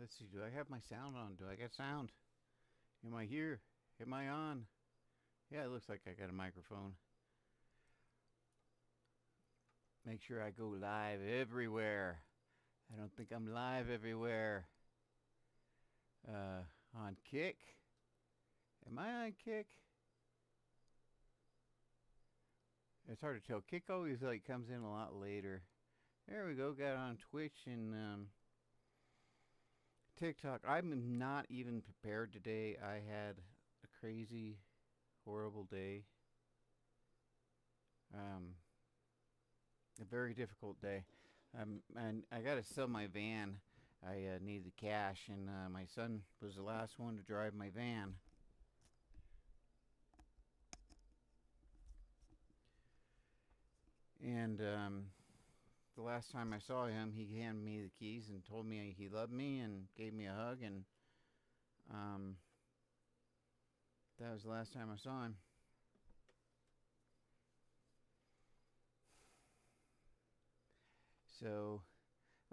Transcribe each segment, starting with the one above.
Let's see, do I have my sound on? Do I got sound? Am I here? Am I on? Yeah, it looks like I got a microphone. Make sure I go live everywhere. I don't think I'm live everywhere. On Kick? Am I on Kick? It's hard to tell. Kick always like comes in a lot later. There we go. Got on Twitch and TikTok. I'm not even prepared today. I had a crazy, horrible day. A very difficult day. And I got to sell my van. I need the cash, and my son was the last one to drive my van. And the last time I saw him, he handed me the keys and told me he loved me and gave me a hug. And that was the last time I saw him. So,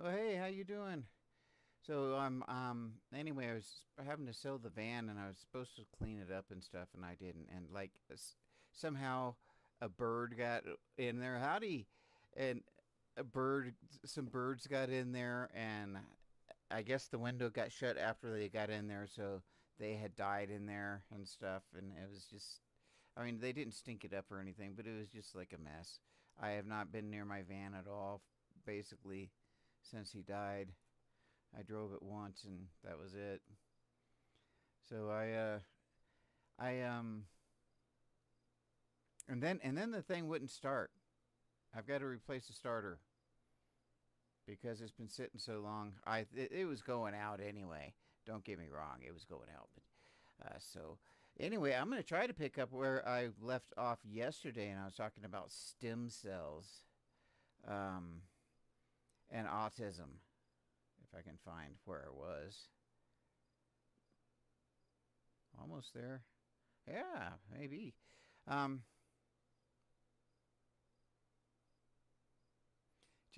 oh hey, how you doing? So anyway, I was having to sell the van, and I was supposed to clean it up and stuff, and I didn't. And like somehow a bird got in there. Howdy, and some birds got in there, and I guess the window got shut after they got in there, so they had died in there and stuff, and it was just. I mean, they didn't stink it up or anything, but it was just like a mess. I have not been near my van at all, basically, since he died. I drove it once, and that was it. So I and then the thing wouldn't start. I've got to replace the starter because it's been sitting so long. It was going out anyway. Don't get me wrong, it was going out, but so anyway, I'm going to try to pick up where I left off yesterday, and I was talking about stem cells, um, and autism. If I can find where I was. Almost there. Yeah, maybe. Um,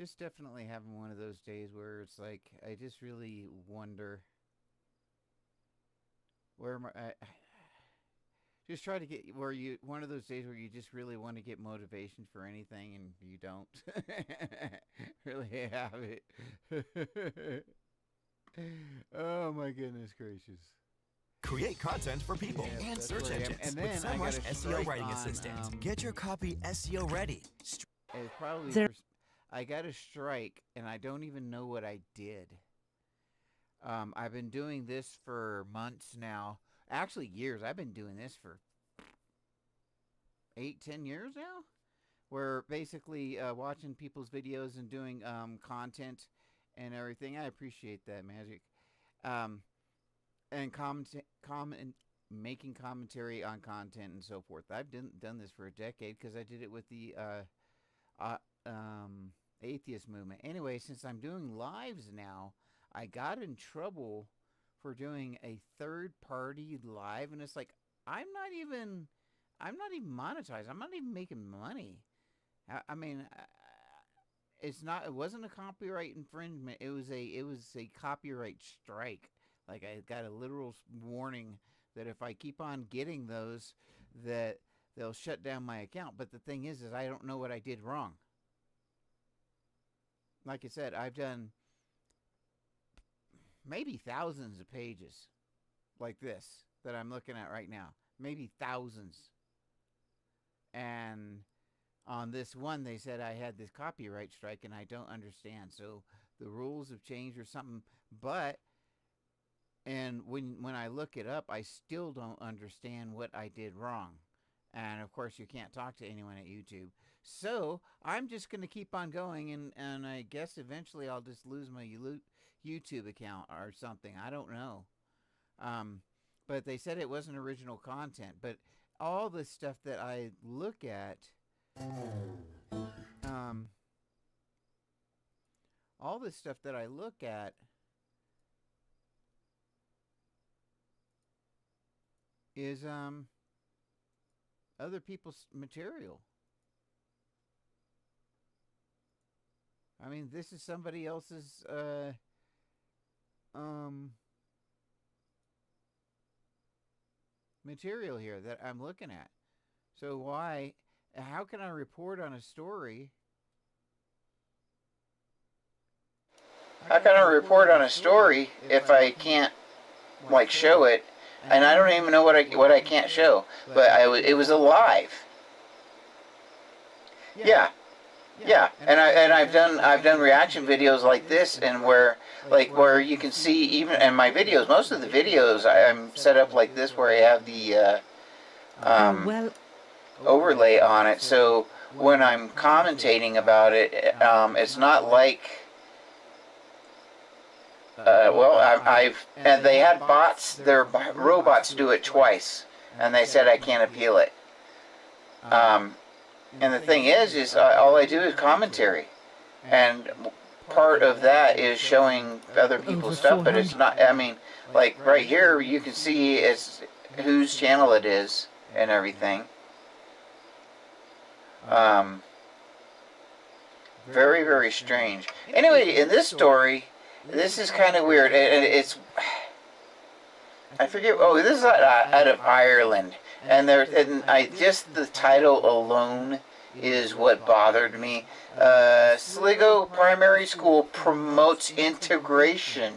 just definitely having one of those days where it's like I just really wonder where my just try to get where you one of those days where you just really want to get motivation for anything and you don't really have it. Oh my goodness gracious. Create content for people Yeah, and that's search where I am. engines And with then I got SEMrush a SEO strike Writing on. Assistant. Get your copy SEO ready. It's probably There, for. I got a strike, and I don't even know what I did. I've been doing this for months now. Actually, years. I've been doing this for 8, 10 years now. Where basically watching people's videos and doing content and everything. I appreciate that magic. Um, and making commentary on content and so forth. I've done this for a decade because I did it with the uh, atheist movement. Anyway, since I'm doing lives now, I got in trouble for doing a third party live, and it's like I'm not even monetized. I'm not even making money. I mean, it's not. It wasn't a copyright infringement. It was a copyright strike. Like I got a literal warning that if I keep on getting those, that they'll shut down my account. But the thing is I don't know what I did wrong. Like I said, I've done maybe thousands of pages like this that I'm looking at right now. Maybe thousands. And on this one, they said I had this copyright strike, and I don't understand. So the rules have changed or something. But and when I look it up, I still don't understand what I did wrong. And of course, you can't talk to anyone at YouTube. So I'm just going to keep on going, and I guess eventually I'll just lose my YouTube account or something. I don't know. Um, but they said it wasn't original content. But all the stuff that I look at, um, all the stuff that I look at is other people's material. I mean, this is somebody else's um material here that I'm looking at. So why? How can I report on a story? How can I report on a story if I can't like show it? And I don't even know what I can't show. But it was alive. Yeah, yeah. And I've done reaction videos like this, and where you can see even and my videos. Most of the videos I'm set up like this, where I have the overlay on it. So when I'm commentating about it, it's not like. And they had bots. Their robots do it twice, and they said I can't appeal it. And the thing is all I do is commentary, and part of that is showing other people's stuff. But it's not. I mean, like right here, you can see it's whose channel it is and everything. Very, very strange. Anyway, in this story, this is kind of weird. It's I forget. Oh, this is out of Ireland, and just the title alone is what bothered me. Sligo Primary School promotes integration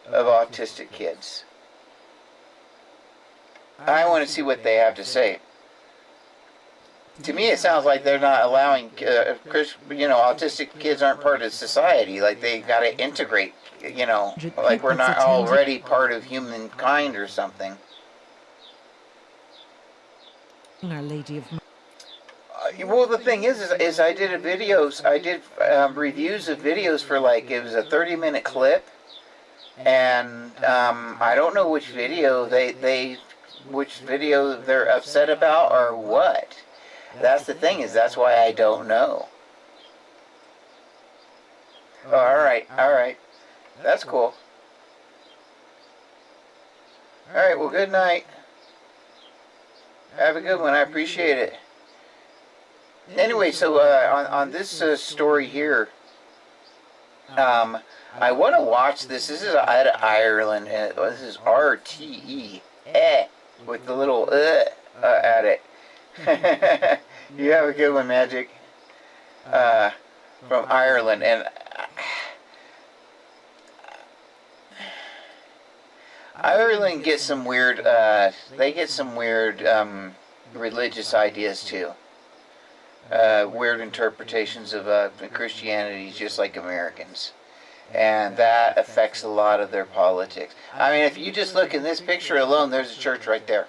of autistic kids. I want to see what they have to say. To me, it sounds like they're not allowing, autistic kids aren't part of society. Like they got to integrate, like we're not already part of humankind or something. Our Lady of. Well, the thing is I did reviews of videos for it was a 30-minute clip, and I don't know which video which video they're upset about or what. That's the thing that's why I don't know. Oh, all right. That's cool. All right, well, good night. Have a good one. I appreciate it. Anyway, so on this story here, I want to watch this. This is out of Ireland, and this is RTE, with the little at it. You have a good one, Magic. From Ireland, and Ireland gets some weird. They get some weird religious ideas too. Weird interpretations of Christianity, just like Americans, and that affects a lot of their politics. I mean, if you just look in this picture alone, there's a church right there.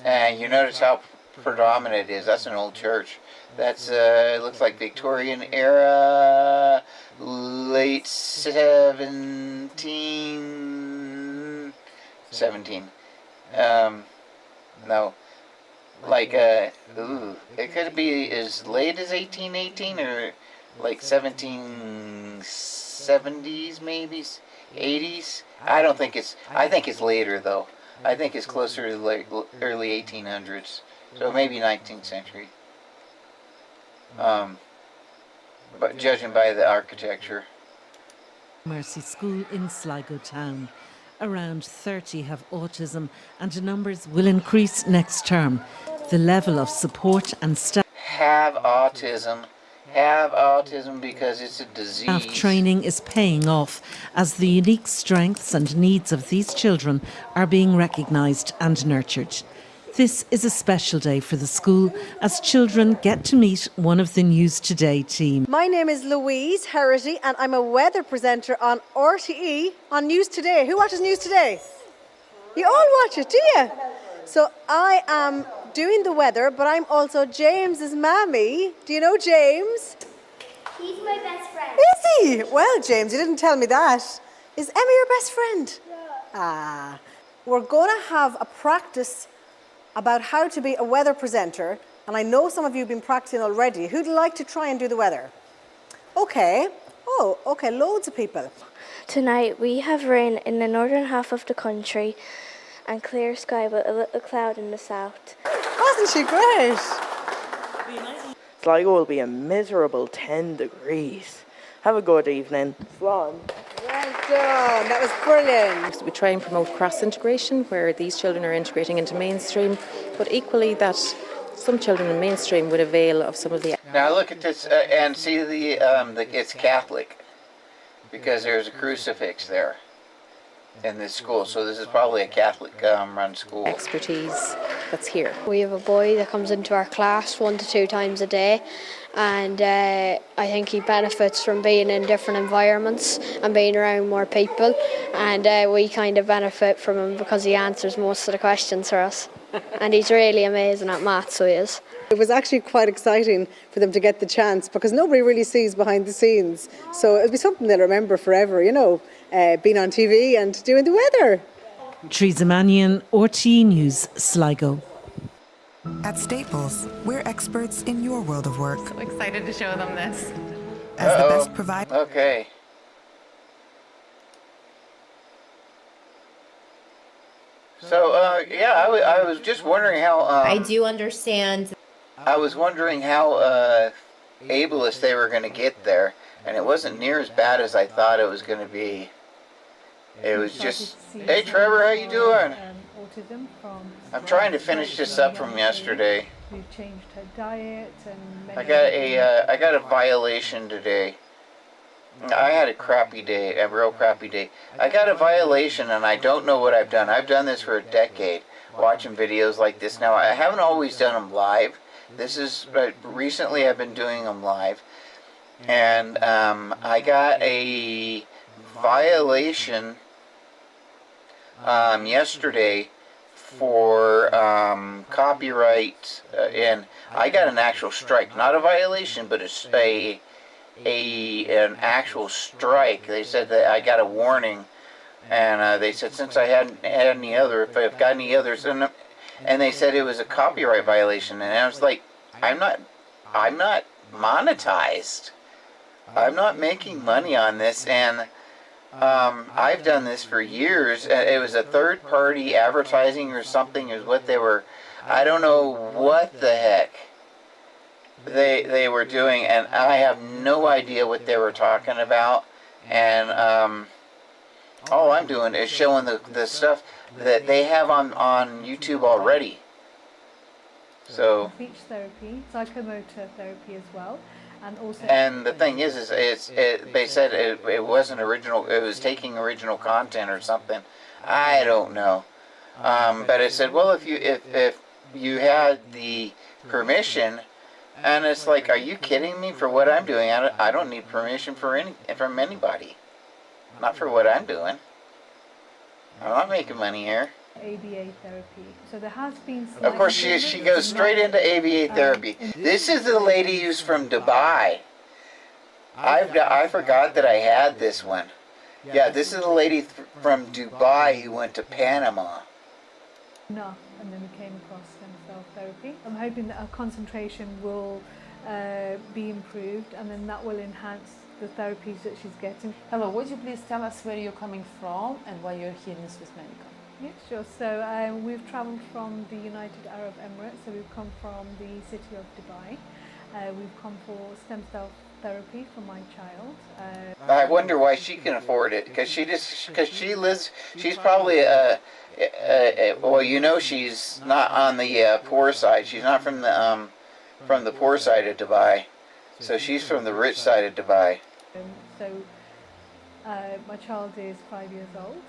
And you notice how predominant it is. That's an old church. That's it looks like Victorian era, late 17. No, like it could be as late as 1818 or like 1770s, maybe 80s. I think it's later though. I think it's closer to like early 1800s, so maybe 19th century. But judging by the architecture. Mercy School in Sligo town. Around 30 have autism, and numbers will increase next term. The level of support and staff Have autism because it's a disease. Staff training is paying off as the unique strengths and needs of these children are being recognised and nurtured. This is a special day for the school as children get to meet one of the News Today team. My name is Louise Herity and I'm a weather presenter on RTE on News Today. Who watches News Today? You all watch it, do you? So I am doing the weather, but I'm also James's mammy. Do you know James? He's my best friend. Is he? Well, James, you didn't tell me that. Is Emma your best friend? Yeah. We're going to have a practice about how to be a weather presenter, and I know some of you have been practicing already. Who'd like to try and do the weather? Okay. Oh, okay, loads of people. Tonight we have rain in the northern half of the country and clear sky with a little cloud in the south. Wasn't she great? Sligo will be a miserable 10 degrees. Have a good evening. Swan. Well done. That was brilliant. We try and promote cross-integration where these children are integrating into mainstream, but equally that some children in mainstream would avail of some of the... Now look at this and see it's Catholic because there's a crucifix there in this school. So this is probably a Catholic run school. expertise that's here. We have a boy that comes into our class 1 to 2 times a day, and I think he benefits from being in different environments and being around more people, and we kind of benefit from him because he answers most of the questions for us. And he's really amazing at maths, so he is. It was actually quite exciting for them to get the chance because nobody really sees behind the scenes. So it'll be something they'll remember forever, you know, being on TV and doing the weather. Teresa Mannion, RTE News, Sligo. At Staples, we're experts in your world of work. So excited to show them this. As the best provider. Okay. So, yeah, I was just wondering how... I do understand. I was wondering how ableist they were going to get there, and it wasn't near as bad as I thought it was going to be. It was just, hey Trevor, how you doing? Autism from. I'm trying to finish this up from yesterday. We've changed her diet and. I got a violation today. I had a crappy day, a real crappy day. I got a violation and I don't know what I've done. I've done this for a decade, watching videos like this. Now, I haven't always done them live. This is, recently I've been doing them live. And I got a violation yesterday for copyright, and I got an actual strike. Not a violation, but an actual strike. They said that I got a warning, and they said since I hadn't had any other, if I've got any others, and they said it was a copyright violation, and I was like, I'm not monetized. I'm not making money on this, and I've done this for years. It was a third-party advertising or something is what they were. I don't know what the heck they were doing, and I have no idea what they were talking about. And all I'm doing is showing the stuff that they have on YouTube already. So Speech therapy, psychomotor therapy as well, and also. And the thing is they said it wasn't original. It was taking original content or something. I don't know. But it said, well, if you had the permission. And it's like, are you kidding me? For what I'm doing, I don't need permission from anybody. Not for what I'm doing. I'm not making money here. ABA therapy. So there has been. Of course, she goes straight into ABA therapy. This is the lady who's from Dubai. I forgot that I had this one. Yeah, this is the lady from Dubai who went to Panama. Enough, and then we came across stem cell therapy. I'm hoping that our concentration will be improved, and then that will enhance the therapies that she's getting. Hello, would you please tell us where you're coming from and why you're here in Swiss Medical? Yes, sure. So we've travelled from the United Arab Emirates, so we've come from the city of Dubai. We've come for stem cell therapy for my child. I wonder why she can afford it, because she lives. She's probably well, you know, she's not on the poor side. She's not from the poor side of Dubai, so she's from the rich side of Dubai. My child is 5 years old.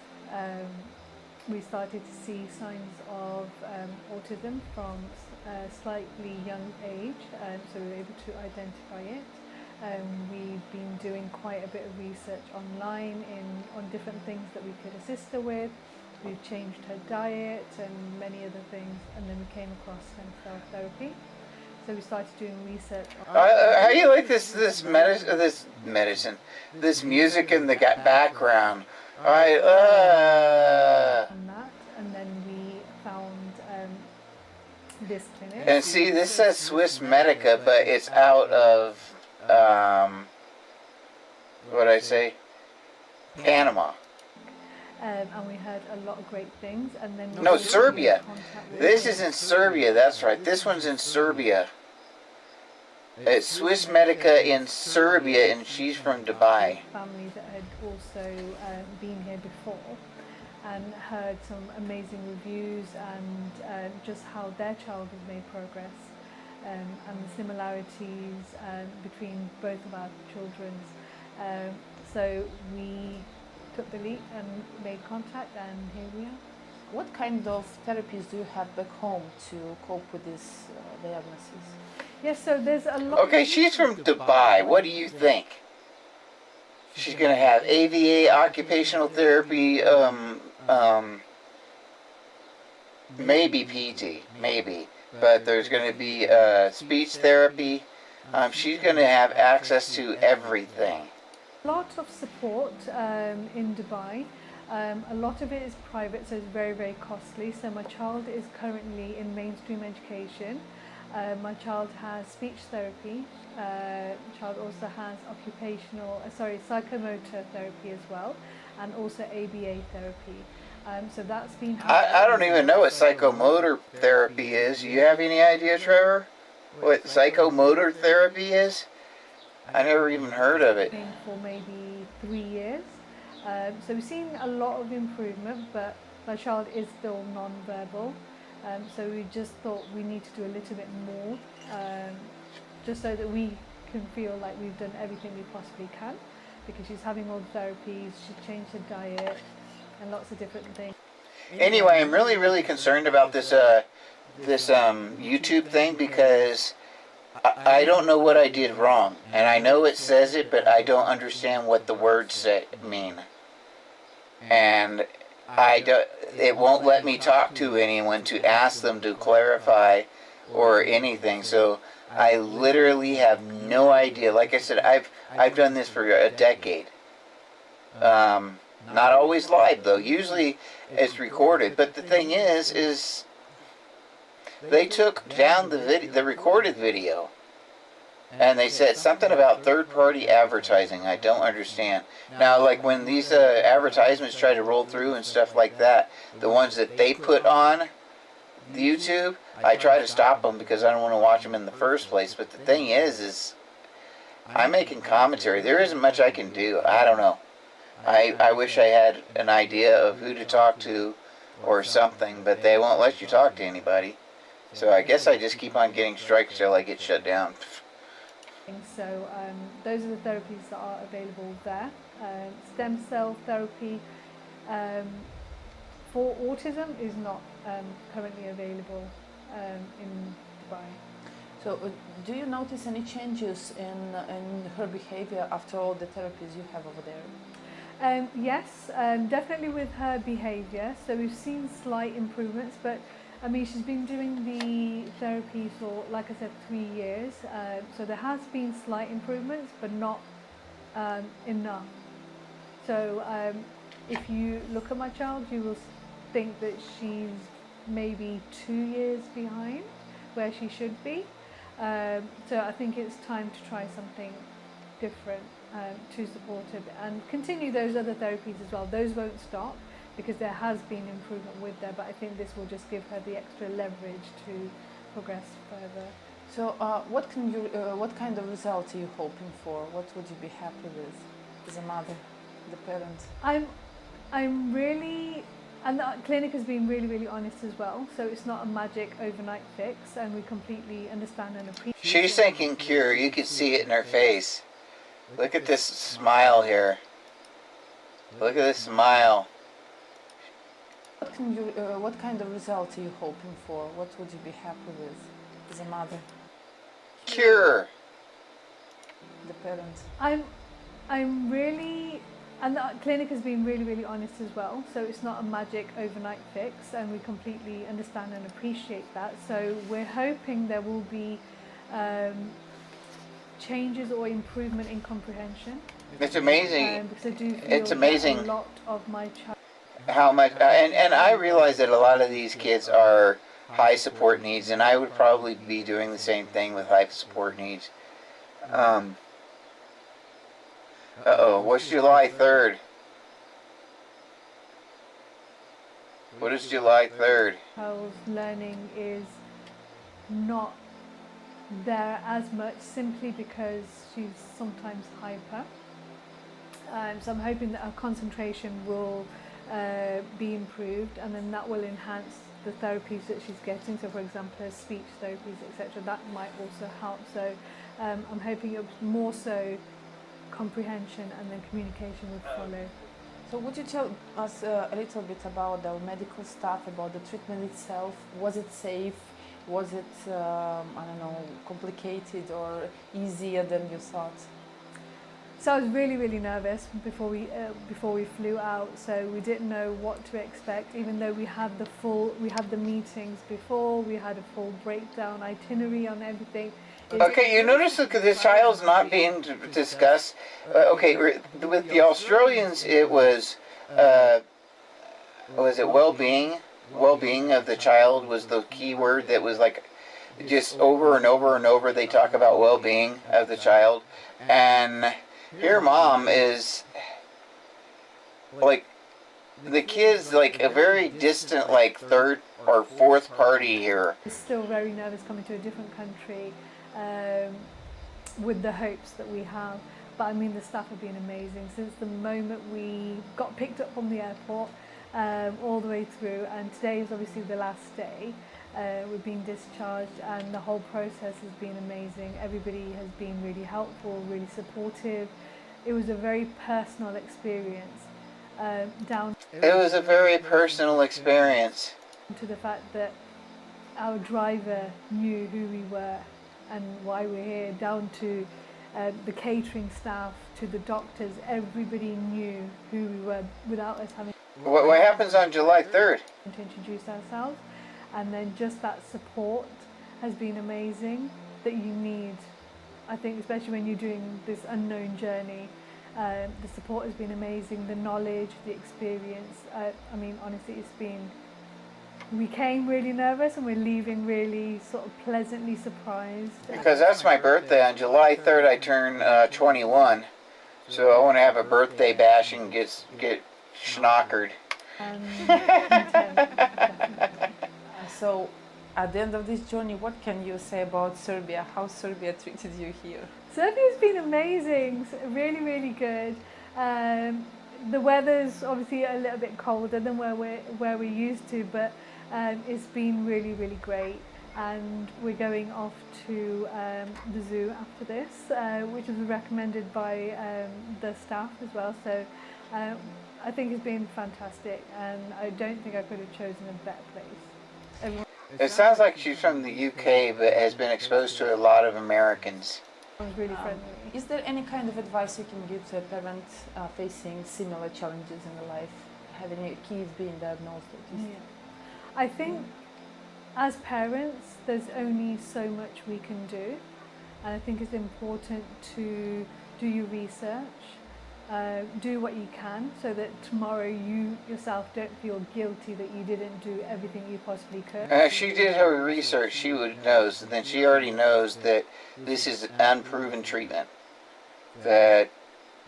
We started to see signs of autism from a slightly young age, so we were able to identify it. We've been doing quite a bit of research online on different things that we could assist her with. We've changed her diet and many other things, and then we came across stem cell therapy. So we started doing research. How do you like this medicine, this music in the background? On that, and then we found this clinic. And see, this says Swiss Medica, but it's out of what I say, Panama. And we heard a lot of great things, and then no, Serbia. This is in Serbia. That's right. This one's in Serbia. It's Swiss Medica in Serbia, and she's from Dubai. Family that had also been here before and heard some amazing reviews and just how their child has made progress and the similarities between both of our children's. So we took the leap and made contact, and here we are. What kind of therapies do you have back home to cope with this diagnosis? Yes, so there's a lot. Okay, she's from Dubai. What do you think? She's going to have AVA, occupational therapy, maybe PT, maybe. But there's going to be speech therapy. She's going to have access to everything. A lot of support in Dubai. A lot of it is private, so it's very, very costly. So my child is currently in mainstream education. My child has speech therapy. Child also has psychomotor therapy as well, and also ABA therapy. So that's been. I don't even know what psychomotor therapy is. Do you have any idea, Trevor? What psychomotor therapy is? I never even heard of it. For maybe 3 years. So we've seen a lot of improvement, but my child is still non-verbal. So we just thought we need to do a little bit more, just so that we can feel like we've done everything we possibly can, because she's having all the therapies, she's changed her diet, and lots of different things. Anyway, I'm really concerned about this YouTube thing, because I don't know what I did wrong, and I know it says it, but I don't understand what the words mean, and it won't let me talk to anyone to ask them to clarify or anything. So I literally have no idea. Like I said, I've done this for a decade. Not always live though. Usually it's recorded. But the thing is they took down the recorded video, and they said something about third-party advertising. I don't understand. Now, like when these advertisements try to roll through and stuff like that, the ones that they put on the YouTube, I try to stop them because I don't want to watch them in the first place. But the thing is I'm making commentary. There isn't much I can do. I don't know. I wish I had an idea of who to talk to or something, but they won't let you talk to anybody. So I guess I just keep on getting strikes till I get shut down. So those are the therapies that are available there. Stem cell therapy for autism is not currently available in Dubai. So do you notice any changes in her behavior after all the therapies you have over there? Yes, definitely with her behavior. So we've seen slight improvements, but I mean, she's been doing the therapy for, like I said, 3 years. So there has been slight improvements, but not enough. So if you look at my child, you will think that she's maybe 2 years behind where she should be. So I think it's time to try something different to support her and continue those other therapies as well. Those won't stop, because there has been improvement with there, but I think this will just give her the extra leverage to progress further. So what kind of result are you hoping for? What would you be happy with as a mother, the parent? I'm really, and the clinic has been really honest as well, so it's not a magic overnight fix, and we completely understand and appreciate. She's thinking cure. You can see it in her face. Look at this smile here. Look at this smile. What kind of result are you hoping for? What would you be happy with as a mother? Cure. The parent. I'm really, and the clinic has been really honest as well, so it's not a magic overnight fix, and we completely understand and appreciate that. So we're hoping there will be changes or improvement in comprehension. It's amazing. Because I do feel it's amazing. that a lot of my child. How much, and I realize that a lot of these kids are high support needs, and I would probably be doing the same thing with high support needs. What's July 3rd? What is July 3rd? Child's learning is not there as much, simply because she's sometimes hyper. So I'm hoping that her concentration will be improved, and then that will enhance the therapies that she's getting. So for example, her speech therapies, etc., that might also help. So I'm hoping it's more so comprehension, and then communication would follow. So would you tell us a little bit about the medical stuff, about the treatment itself? Was it safe? Was it, I don't know, complicated or easier than you thought? So I was really, really nervous before we flew out. So we didn't know what to expect, even though we had the meetings before, we had a full breakdown itinerary on everything. Okay, you notice that the child's not being discussed. Okay, with the Australians, it was it well-being? Well-being of the child was the key word that was like just over and over and over. They talk about well-being of the child, and here Mom is like the kid's like a very distant, like third or fourth party here. I'm still very nervous coming to a different country. With the hopes that we have, but I mean the staff have been amazing since the moment we got picked up from the airport all the way through, and today is obviously the last day. We've been discharged, and the whole process has been amazing. Everybody has been really helpful, really supportive. It was a very personal experience. It was a very personal experience. To the fact that our driver knew who we were and why we're here, down to the catering staff, to the doctors. Everybody knew who we were without us having. What happens on July 3rd? To introduce ourselves, and then just that support has been amazing that you need. I think especially when you're doing this unknown journey, the support has been amazing, the knowledge, the experience. I mean, honestly, it's been. We came really nervous, and we're leaving really sort of pleasantly surprised. Because that's my birthday. On July 3rd, I turn 21. So I want to have a birthday bash and get schnockered. So, at the end of this journey, what can you say about Serbia? How Serbia treated you here? Serbia's been amazing, really, really good. The weather's obviously a little bit colder than where we're used to, but it's been really, really great. And we're going off to the zoo after this, which was recommended by the staff as well. So I think it's been fantastic, and I don't think I could have chosen a better place. It sounds like she's from the UK, but has been exposed to a lot of Americans. Everyone's really friendly. Is there any kind of advice you can give to a parent facing similar challenges in their life, having a kid being diagnosed autistic? Yeah. I think as parents, there's only so much we can do, and I think it's important to do your research, do what you can, so that tomorrow you yourself don't feel guilty that you didn't do everything you possibly could. If she did her research, she would know. So then she already knows that this is unproven treatment. That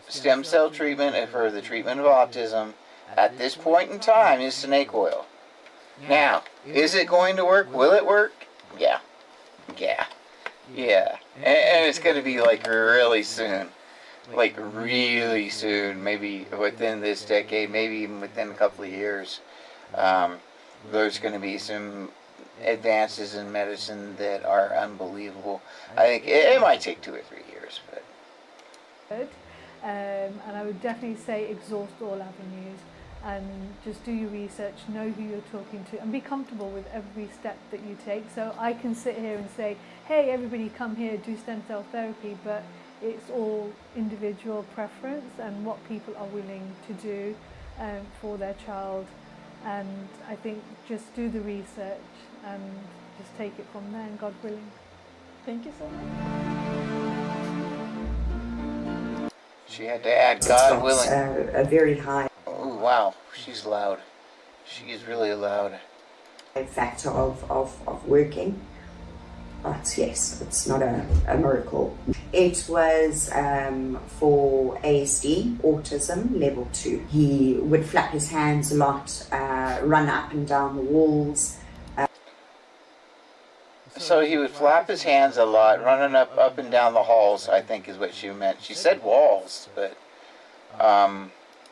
stem cell treatment for the treatment of autism at this point in time is snake oil. Now, is it going to work? Will it work? Yeah. And it's going to be like really soon. Like really soon, maybe within this decade, maybe even within a couple of years. There's going to be some advances in medicine that are unbelievable. I think it might take 2 or 3 years, but. Good. And I would definitely say exhaust all avenues and just do your research, know who you're talking to, and be comfortable with every step that you take. So I can sit here and say, hey, everybody come here, do stem cell therapy, but it's all individual preference and what people are willing to do for their child. And I think just do the research and just take it from there, and God willing. Thank you so much. She had to add God willing. A very high. Oh wow, she's loud. She is really loud. Factor of working. But yes, it's not a miracle. It was for ASD, autism, level 2. He would flap his hands a lot, run up and down the walls. So he would flap his hands a lot, running up and down the halls, I think is what she meant. She said walls, but oh,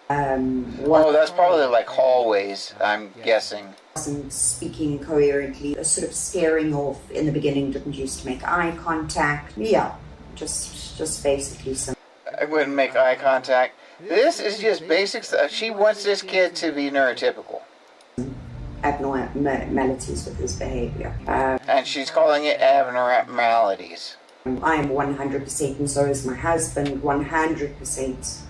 that's probably like hallways, I'm guessing. Wasn't speaking coherently, sort of staring off in the beginning, didn't used to make eye contact. Yeah, just basically some. I wouldn't make eye contact. This is just basic stuff. She wants this kid to be neurotypical. Abnormalities with his behavior. And she's calling it abnormalities. I am 100%, and so is my husband, 100%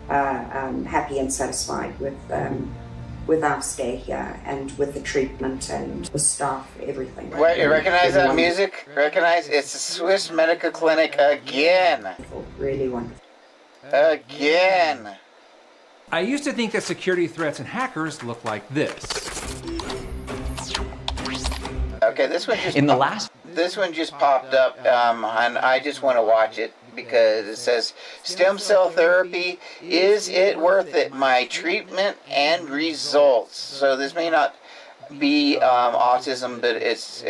happy and satisfied with our stay here and with the treatment and the staff, everything. Wait, you recognize that music? Recognize? It's the Swiss Medical Clinic again. Really wonderful. Again. I used to think that security threats and hackers look like this. Okay, this one just popped up, and I just want to watch it because it says stem cell therapy, is it worth it? My treatment and results. So this may not be autism, but it's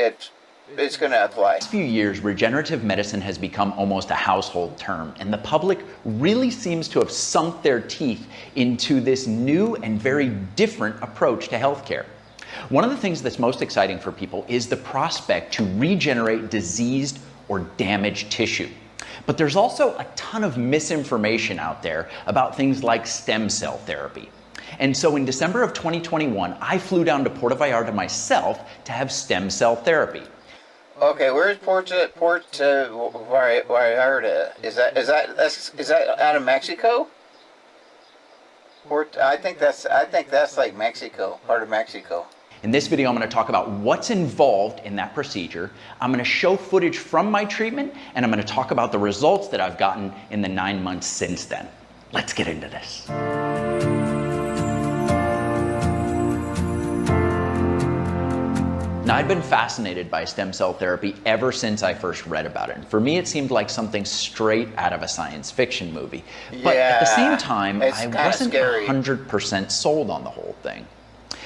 going to apply. In the last few years, regenerative medicine has become almost a household term, and the public really seems to have sunk their teeth into this new and very different approach to healthcare. One of the things that's most exciting for people is the prospect to regenerate diseased or damaged tissue. But there's also a ton of misinformation out there about things like stem cell therapy. And so in December of 2021, I flew down to Puerto Vallarta myself to have stem cell therapy. Okay, where's Puerto Vallarta? Is that out of Mexico? I think that's like Mexico, part of Mexico. In this video, I'm going to talk about what's involved in that procedure. I'm going to show footage from my treatment, and I'm going to talk about the results that I've gotten in the 9 months since then. Let's get into this. Now, I'd been fascinated by stem cell therapy ever since I first read about it. And for me, it seemed like something straight out of a science fiction movie. But at the same time, I wasn't 100% sold on the whole thing.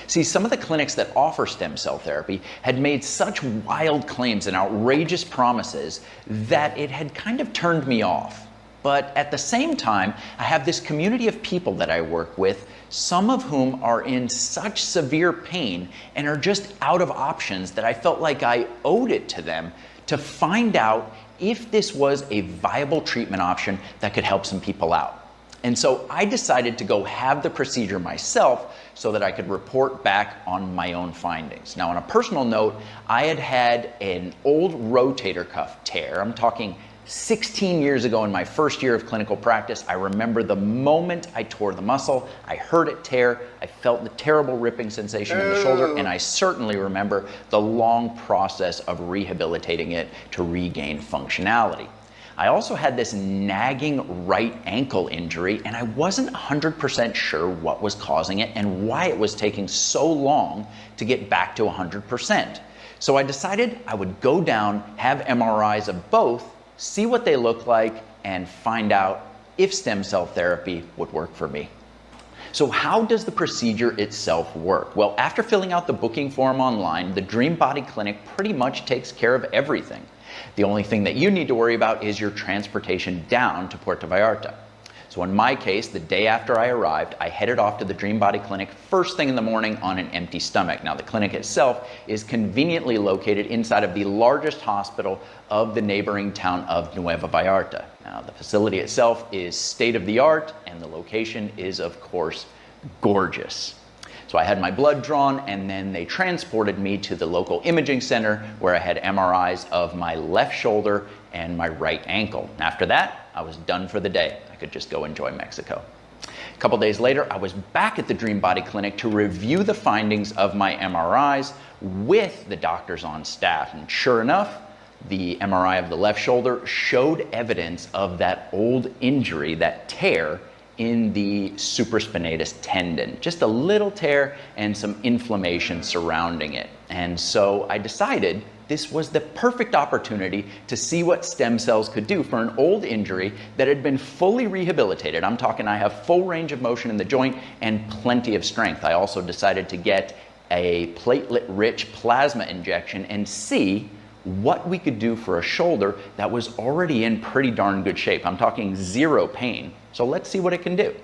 See, some of the clinics that offer stem cell therapy had made such wild claims and outrageous promises that it had kind of turned me off. But at the same time, I have this community of people that I work with, some of whom are in such severe pain and are just out of options that I felt like I owed it to them to find out if this was a viable treatment option that could help some people out. And so I decided to go have the procedure myself so that I could report back on my own findings. Now, on a personal note, I had had an old rotator cuff tear. I'm talking 16 years ago in my first year of clinical practice. I remember the moment I tore the muscle. I heard it tear. I felt the terrible ripping sensation in the shoulder, and I certainly remember the long process of rehabilitating it to regain functionality. I also had this nagging right ankle injury, and I wasn't 100% sure what was causing it and why it was taking so long to get back to 100%. So I decided I would go down, have MRIs of both, see what they look like, and find out if stem cell therapy would work for me. So how does the procedure itself work? Well, after filling out the booking form online, the Dream Body Clinic pretty much takes care of everything. The only thing that you need to worry about is your transportation down to Puerto Vallarta. So in my case, the day after I arrived, I headed off to the Dream Body Clinic first thing in the morning on an empty stomach. Now, the clinic itself is conveniently located inside of the largest hospital of the neighboring town of Nueva Vallarta. Now, the facility itself is state-of-the-art, and the location is, of course, gorgeous. So I had my blood drawn, and then they transported me to the local imaging center where I had MRIs of my left shoulder and my right ankle. After that, I was done for the day. I could just go enjoy Mexico. A couple days later, I was back at the Dream Body Clinic to review the findings of my MRIs with the doctors on staff. And sure enough, the MRI of the left shoulder showed evidence of that old injury, that tear in the supraspinatus tendon. Just a little tear and some inflammation surrounding it. And so I decided this was the perfect opportunity to see what stem cells could do for an old injury that had been fully rehabilitated. I'm talking I have full range of motion in the joint and plenty of strength. I also decided to get a platelet-rich plasma injection and see what we could do for a shoulder that was already in pretty darn good shape. I'm talking zero pain. So let's see what it can do.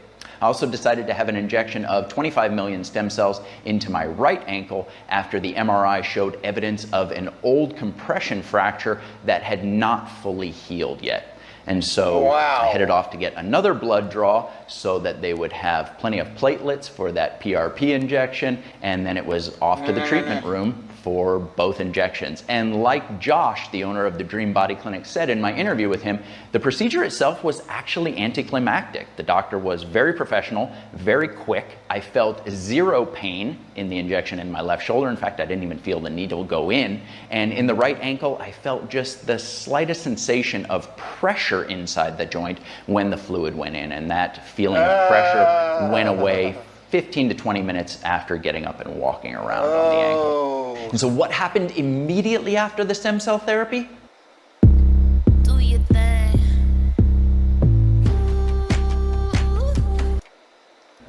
I also decided to have an injection of 25 million stem cells into my right ankle after the MRI showed evidence of an old compression fracture that had not fully healed yet. And so I headed off to get another blood draw so that they would have plenty of platelets for that PRP injection, and then it was off to the treatment room for both injections. And like Josh, the owner of the Dream Body Clinic, said in my interview with him, the procedure itself was actually anticlimactic. The doctor was very professional, very quick. I felt zero pain in the injection in my left shoulder. In fact, I didn't even feel the needle go in. And in the right ankle, I felt just the slightest sensation of pressure inside the joint when the fluid went in. And that feeling of pressure went away 15 to 20 minutes after getting up and walking around on the ankle. And so what happened immediately after the stem cell therapy?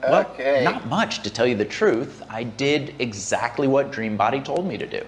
Well, not much, to tell you the truth. I did exactly what Dream Body told me to do.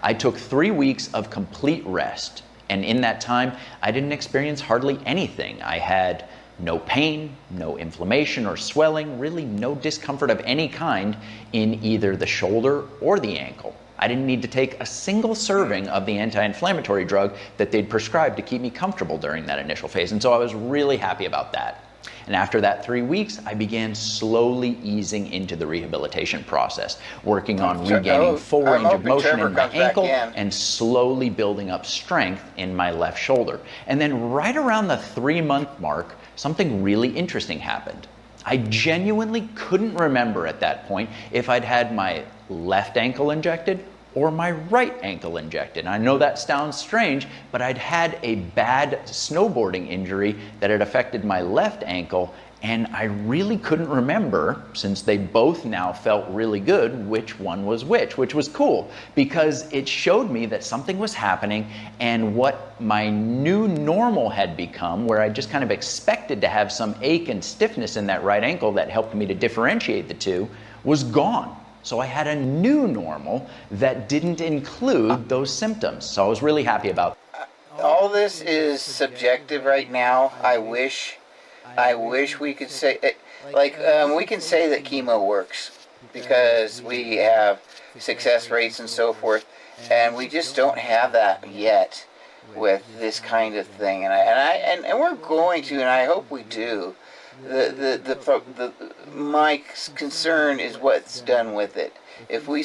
I took 3 weeks of complete rest, and in that time, I didn't experience hardly anything. I had no pain, no inflammation or swelling, really no discomfort of any kind in either the shoulder or the ankle. I didn't need to take a single serving of the anti-inflammatory drug that they'd prescribed to keep me comfortable during that initial phase, and so I was really happy about that. And after that 3 weeks, I began slowly easing into the rehabilitation process, working on regaining full range of motion in my ankle and slowly building up strength in my left shoulder. And then right around the 3-month mark, something really interesting happened. I genuinely couldn't remember at that point if I'd had my left ankle injected or my right ankle injected. And I know that sounds strange, but I'd had a bad snowboarding injury that had affected my left ankle, and I really couldn't remember, since they both now felt really good, which one was which was cool, because it showed me that something was happening, and what my new normal had become, where I just kind of expected to have some ache and stiffness in that right ankle that helped me to differentiate the two, was gone. So I had a new normal that didn't include those symptoms. So I was really happy about that. All this is subjective right now. I wish we could say, we can say that chemo works because we have success rates and so forth, and we just don't have that yet with this kind of thing. And we're going to, and I hope we do. My concern is what's done with it. If we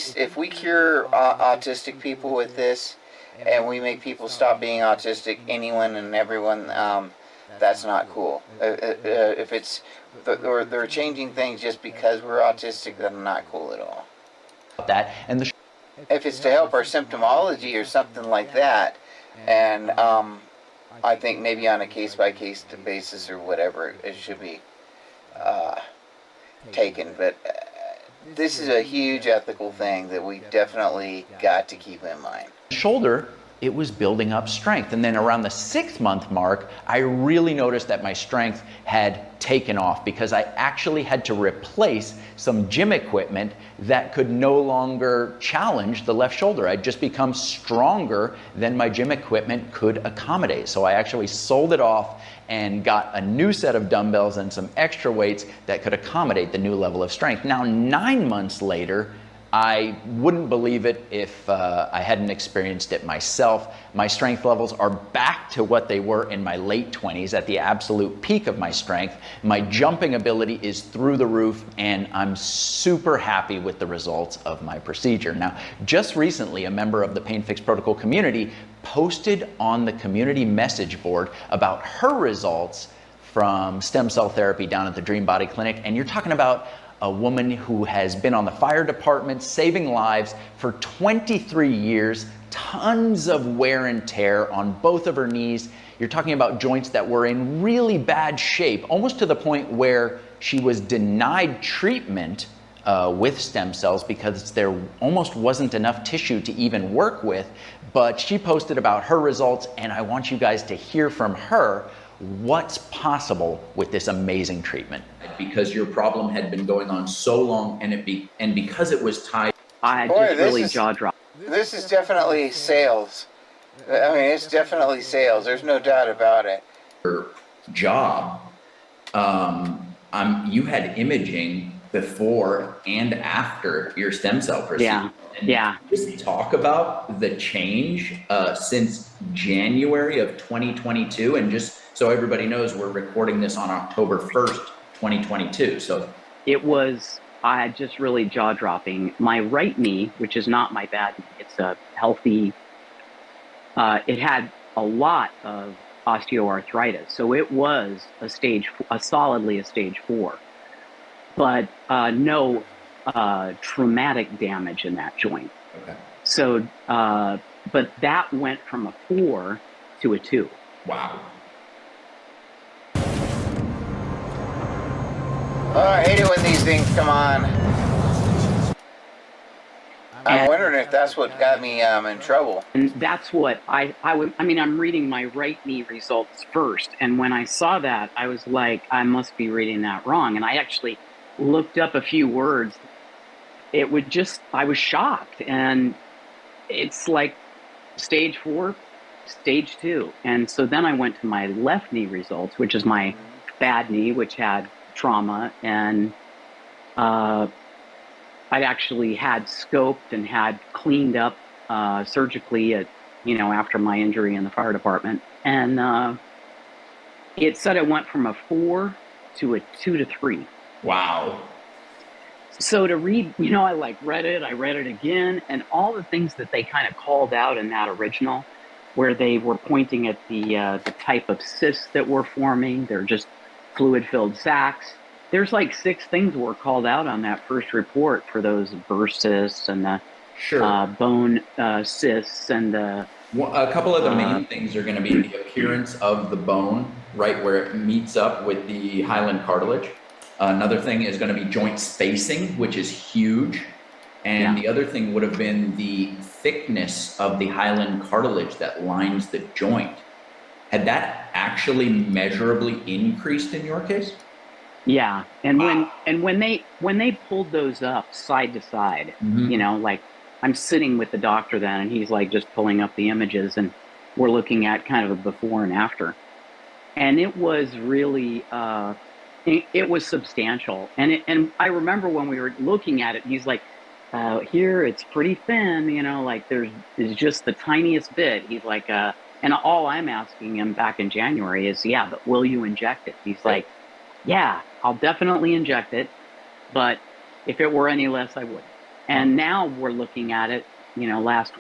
cure autistic people with this, and we make people stop being autistic, anyone and everyone, that's not cool. If it's or they're changing things just because we're autistic, that's not cool at all. That and if it's to help our symptomology or something like that, and I think maybe on a case-by-case basis or whatever, it should be taken. But this is a huge ethical thing that we definitely got to keep in mind. Shoulder, it was building up strength. And then around the 6-month mark, I really noticed that my strength had taken off because I actually had to replace some gym equipment that could no longer challenge the left shoulder. I'd just become stronger than my gym equipment could accommodate. So I actually sold it off and got a new set of dumbbells and some extra weights that could accommodate the new level of strength. Now, 9 months later, I wouldn't believe it if I hadn't experienced it myself. My strength levels are back to what they were in my late 20s at the absolute peak of my strength. My jumping ability is through the roof, and I'm super happy with the results of my procedure. Now, just recently, a member of the Pain Fix Protocol community posted on the community message board about her results from stem cell therapy down at the Dream Body Clinic, and you're talking about a woman who has been on the fire department saving lives for 23 years, tons of wear and tear on both of her knees. You're talking about joints that were in really bad shape, almost to the point where she was denied treatment with stem cells because there almost wasn't enough tissue to even work with. But she posted about her results, and I want you guys to hear from her what's possible with this amazing treatment. Because your problem had been going on so long, and because it was tied, really jaw-dropping. This is definitely sales. I mean, it's definitely sales. There's no doubt about it. Job, you had imaging before and after your stem cell procedure. Yeah. Just talk about the change since January of 2022, and just so everybody knows, we're recording this on October 1st, 2022. So it was just really jaw dropping. My right knee, which is not my bad knee, it's a healthy. It had a lot of osteoarthritis, so it was solidly a stage 4, but no traumatic damage in that joint. Okay. So, but that went from a 4 to a 2. Wow. Oh, I hate it when these things come on. I'm wondering if that's what got me in trouble. And that's what I mean, I'm reading my right knee results first. And when I saw that, I was like, I must be reading that wrong. And I actually looked up a few words. I was shocked. And it's like stage 4, stage 2. And so then I went to my left knee results, which is my bad knee, which had trauma. And I'd actually had scoped and had cleaned up surgically after my injury in the fire department. And it said it went from a 4 to a 2 to 3. Wow. So to read, I read it again, and all the things that they kind of called out in that original, where they were pointing at the type of cysts that were forming. They're just fluid-filled sacs. There's 6 things were called out on that first report for those burst cysts and the bone cysts and the. A couple of the main things are going to be the appearance of the bone, right where it meets up with the hyaline cartilage. Another thing is going to be joint spacing, which is huge. And the other thing would have been the thickness of the hyaline cartilage that lines the joint. Had that actually measurably increased in your case? Yeah, and when they pulled those up side to side, I'm sitting with the doctor then, and he's just pulling up the images, and we're looking at kind of a before and after, and it was really it was substantial, and I remember when we were looking at it, he's like, here it's pretty thin, there's just the tiniest bit. He's like, and all I'm asking him back in January is, but will you inject it? He's like, yeah, I'll definitely inject it, but if it were any less, I wouldn't. And now we're looking at it, last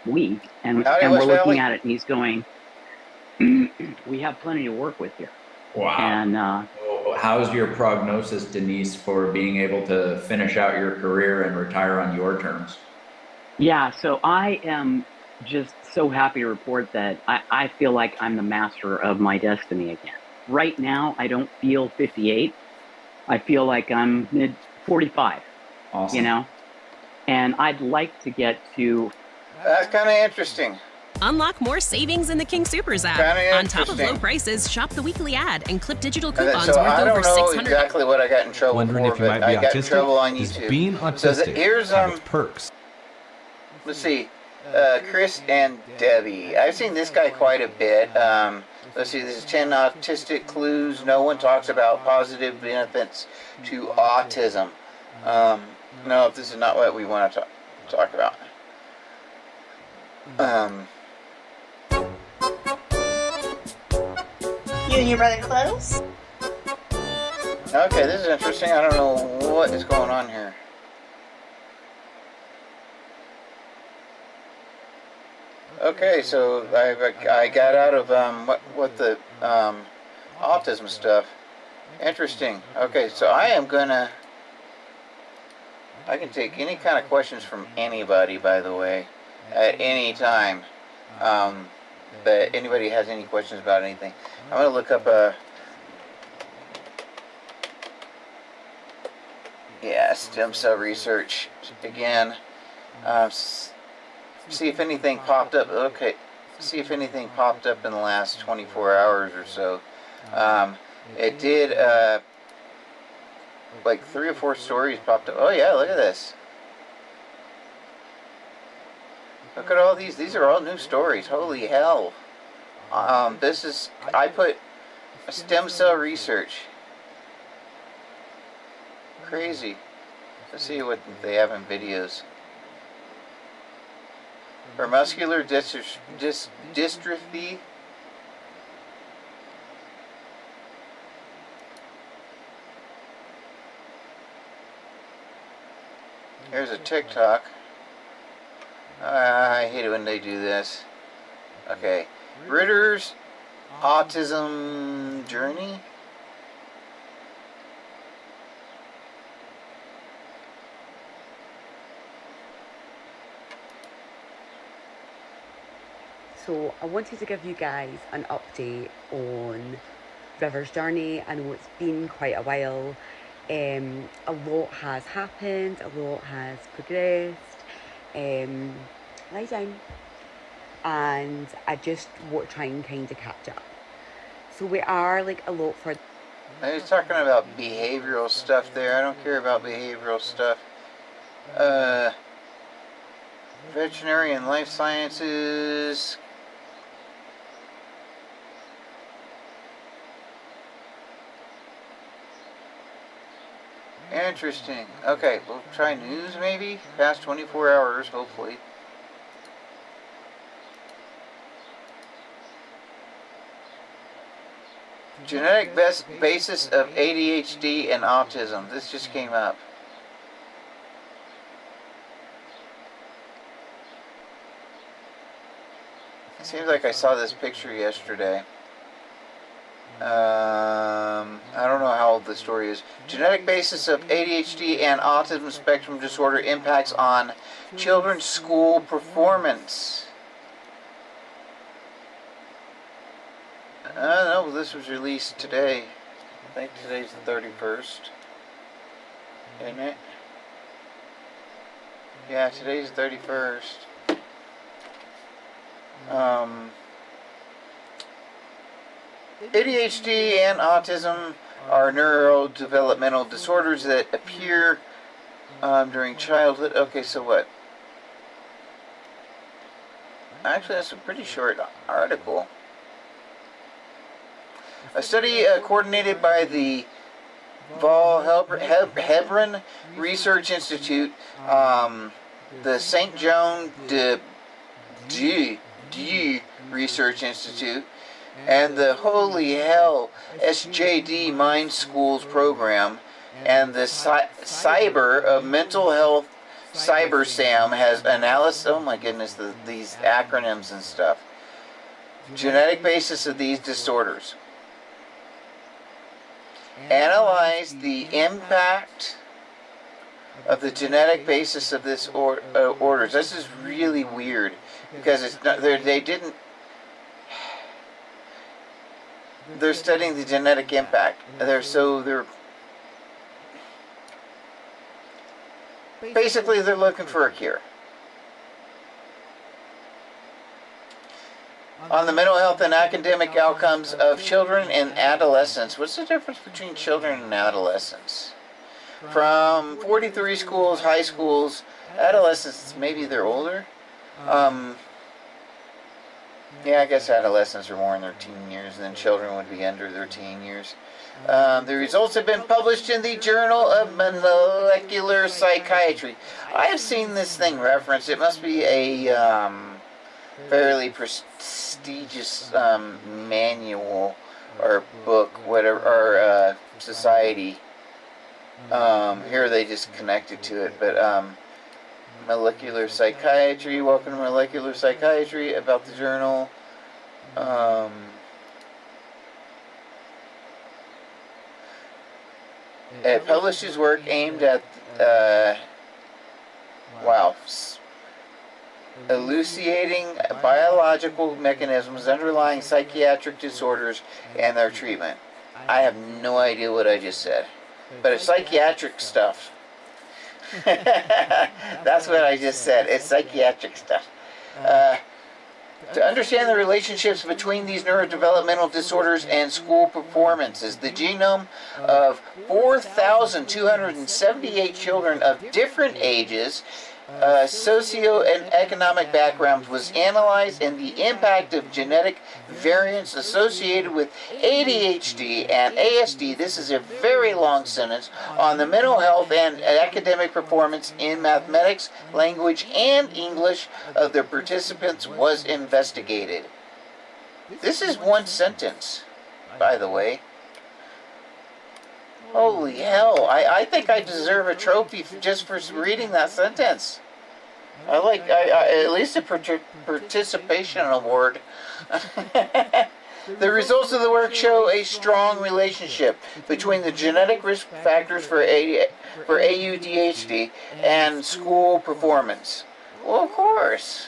week, and we're looking at it, and he's going, we have plenty to work with here. Wow. And how's your prognosis, Denise, for being able to finish out your career and retire on your terms? Yeah, so I am just so happy to report that I feel like I'm the master of my destiny again. Right now, I don't feel 58. I feel like I'm mid 45. Awesome. And I'd like to get to. That's kind of interesting. Unlock more savings in the King Soopers app. On top of low prices, shop the weekly ad and clip digital coupons worth I don't over know 600. Exactly what I got in trouble Wondering for, if you might but be I got autistic? in trouble on Does YouTube. being autistic here's have its perks? Let's see, Chris and Debbie. I've seen this guy quite a bit. Let's see, this is 10 autistic clues. No one talks about positive benefits to autism. No, if this is not what we want to talk about. You and your brother close? Okay, this is interesting. I don't know what is going on here. Okay, so I got out of what the autism stuff. Interesting. Okay, so I can take any kind of questions from anybody, by the way, at any time. But anybody has any questions about anything, I'm going to look up stem cell research again. See if anything popped up. Okay, see if anything popped up in the last 24 hours or so. It did, like 3 or 4 stories popped up. Oh yeah, look at this. Look at all these. These are all new stories. Holy hell. This is, I put stem cell research. Crazy. Let's see what they have in videos. For muscular dystrophy. Here's a TikTok. I hate it when they do this. Okay. Ritter's autism journey. So I wanted to give you guys an update on River's journey. I know it's been quite a while. A lot has happened, a lot has progressed. Lie down. And I just want to try and kind of catch up. So we are like a lot further. I was talking about behavioral stuff there. I don't care about behavioral stuff. Veterinary and life sciences. Interesting. Okay, we'll try news maybe. Past 24 hours, hopefully. Genetic basis of ADHD and autism. This just came up. It seems like I saw this picture yesterday. I don't know how old the story is. Genetic basis of ADHD and autism spectrum disorder impacts on children's school performance. No, this was released today. I think today's the 31st. Isn't it? Yeah, today's the 31st. ADHD and autism are neurodevelopmental disorders that appear during childhood. Okay, so what? Actually, that's a pretty short article. A study coordinated by the Val Hebron Research Institute, the St. Joan de Dieu Research Institute, and the Holy Hell SJD Mind Schools program, and the Cyber of Mental Health Cyber SAM has analyzed, oh my goodness, these acronyms and stuff. Genetic basis of these disorders. Analyze the impact of the genetic basis of this orders. This is really weird because it's not, they didn't. They're studying the genetic impact. They're basically they're looking for a cure. On the mental health and academic outcomes of children and adolescents. What's the difference between children and adolescents? From 43 schools, high schools, adolescents, maybe they're older. Yeah, I guess adolescents are more in their teen years than children would be under their teen years. The results have been published in the Journal of Molecular Psychiatry. I have seen this thing referenced. It must be a fairly prestigious manual or book, whatever, or society. Here they just connected to it, but Molecular Psychiatry, welcome to Molecular Psychiatry, about the journal. It publishes work aimed at elucidating biological mechanisms underlying psychiatric disorders and their treatment. I have no idea what I just said, but it's psychiatric stuff. That's what I just said. It's psychiatric stuff. To understand the relationships between these neurodevelopmental disorders and school performances, the genome of 4,278 children of different ages socio and economic background was analyzed, and the impact of genetic variants associated with ADHD and ASD, this is a very long sentence, on the mental health and academic performance in mathematics, language, and English of the participants was investigated. This is one sentence, by the way. Holy hell, I think I deserve a trophy just for reading that sentence. At least a participation award. The results of the work show a strong relationship between the genetic risk factors for AUDHD and school performance. Well, of course.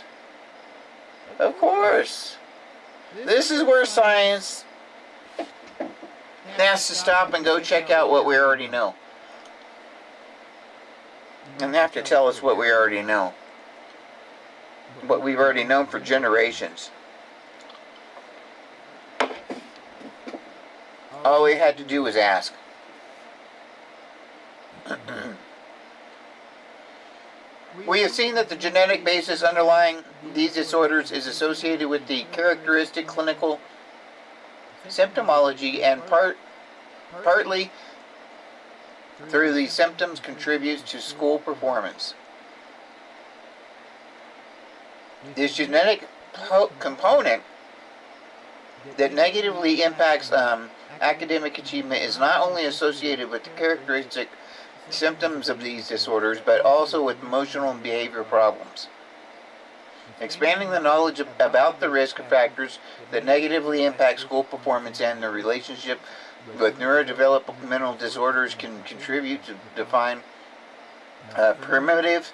Of course. This is where science has to stop and go check out what we already know. And they have to tell us what we already know. What we've already known for generations. All we had to do was ask. We have seen that the genetic basis underlying these disorders is associated with the characteristic clinical symptomology, and partly through these symptoms contributes to school performance. This genetic component that negatively impacts academic achievement is not only associated with the characteristic symptoms of these disorders, but also with emotional and behavioral problems. Expanding the knowledge about the risk factors that negatively impact school performance and their relationship with neurodevelopmental disorders can contribute to define primitive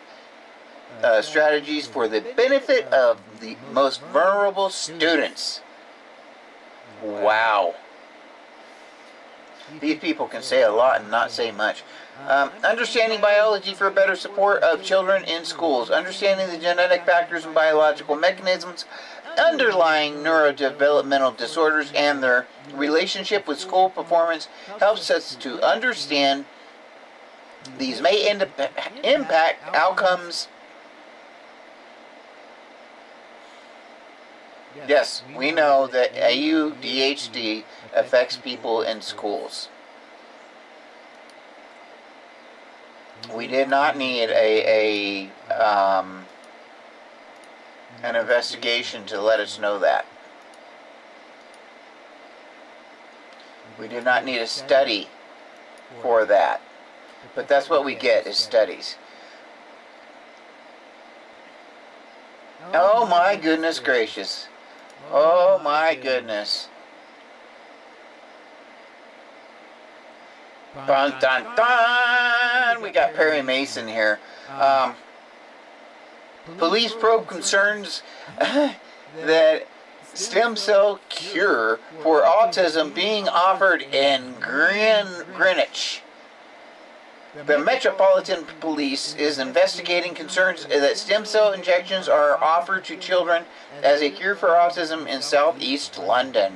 strategies for the benefit of the most vulnerable students. Wow. These people can say a lot and not say much. Understanding biology for better support of children in schools. Understanding the genetic factors and biological mechanisms underlying neurodevelopmental disorders and their relationship with school performance helps us to understand these may impact outcomes. Yes, we know that AUDHD affects people in schools. We did not need an investigation to let us know that. We did not need a study for that. But that's what we get, is studies. Oh my goodness gracious. Oh my goodness. Dun dun dun! We got Perry Mason here. Police probe concerns that stem cell cure for autism being offered in Greenwich. The Metropolitan Police is investigating concerns that stem cell injections are offered to children as a cure for autism in southeast London.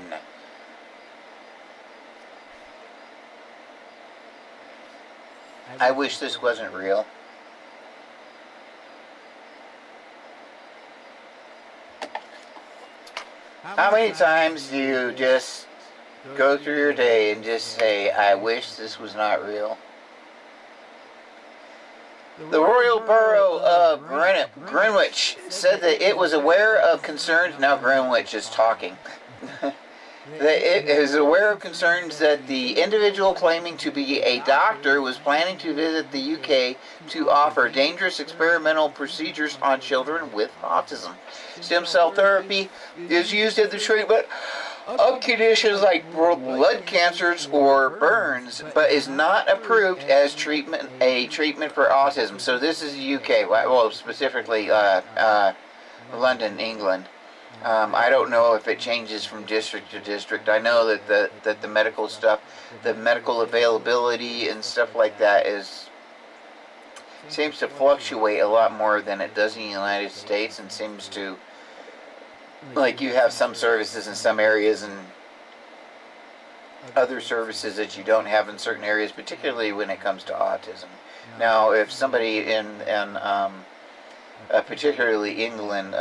I wish this wasn't real. How many times do you just go through your day and just say, I wish this was not real? The Royal Borough of Greenwich said that it was aware of concerns. Now Greenwich is talking. That it is aware of concerns that the individual claiming to be a doctor was planning to visit the UK to offer dangerous experimental procedures on children with autism. Stem cell therapy is used in the treatment of conditions like blood cancers or burns, but is not approved as a treatment for autism. So this is the UK, well, specifically London, England. I don't know if it changes from district to district. I know that the medical stuff, the medical availability and stuff like that seems to fluctuate a lot more than it does in the United States, and seems to, like, you have some services in some areas and other services that you don't have in certain areas, particularly when it comes to autism. Now, if somebody in particularly England,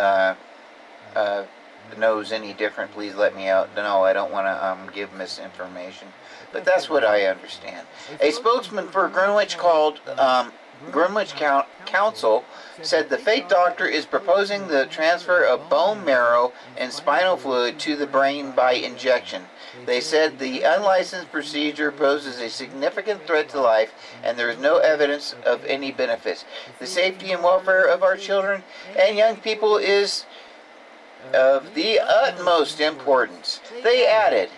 knows any different, please let me out. No, I don't want to give misinformation. But that's what I understand. A spokesman for Greenwich called Greenwich Council said the fake doctor is proposing the transfer of bone marrow and spinal fluid to the brain by injection. They said the unlicensed procedure poses a significant threat to life and there is no evidence of any benefits. The safety and welfare of our children and young people is of the utmost importance. They added,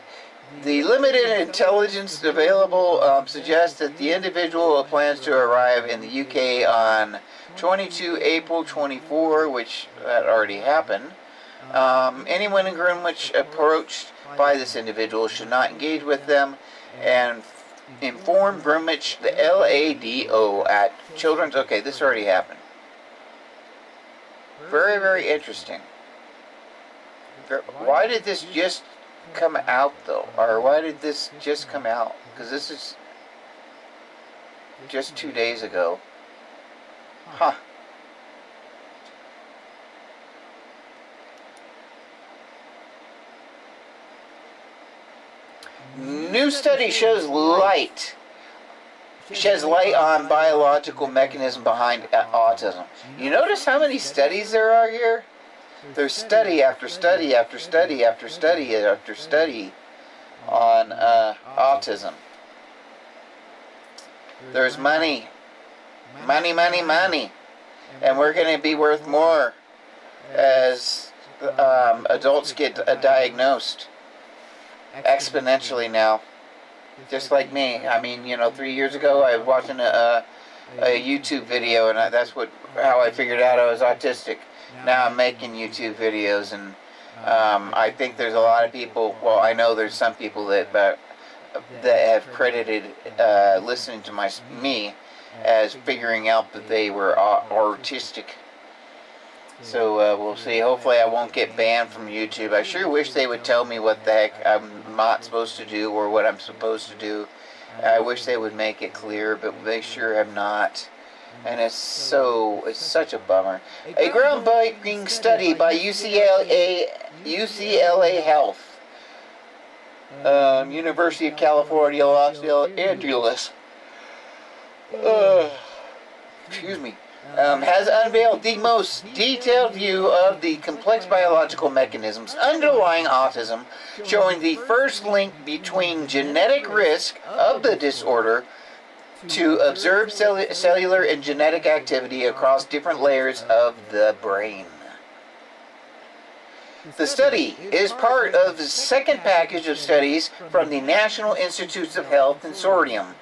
the limited intelligence available suggests that the individual plans to arrive in the UK on 22 April 24, which that already happened. Anyone in Greenwich approached by this individual should not engage with them and inform Greenwich, the LADO at Children's... Okay, this already happened. Very, very interesting. Why did this just come out, though? Or why did this just come out? Because this is just 2 days ago. Huh. New study sheds light on biological mechanism behind autism. You notice how many studies there are here? There's study after study after study after study after study on autism. There's money. Money, money, money. And we're going to be worth more as adults get diagnosed exponentially now. Just like me. I mean, 3 years ago I was watching a YouTube video and that's how I figured out I was autistic. Now I'm making YouTube videos and I think there's a lot of people, well, I know there's some people that have credited listening to me as figuring out that they were autistic. So we'll see. Hopefully I won't get banned from YouTube. I sure wish they would tell me what the heck I'm not supposed to do or what I'm supposed to do. I wish they would make it clear, but they sure have not. And it's such a bummer. A groundbreaking study by UCLA Health, University of California, Los Angeles, excuse me, has unveiled the most detailed view of the complex biological mechanisms underlying autism, showing the first link between genetic risk of the disorder to observe cellular and genetic activity across different layers of the brain. The study is part of the second package of studies from the National Institutes of Health Consortium,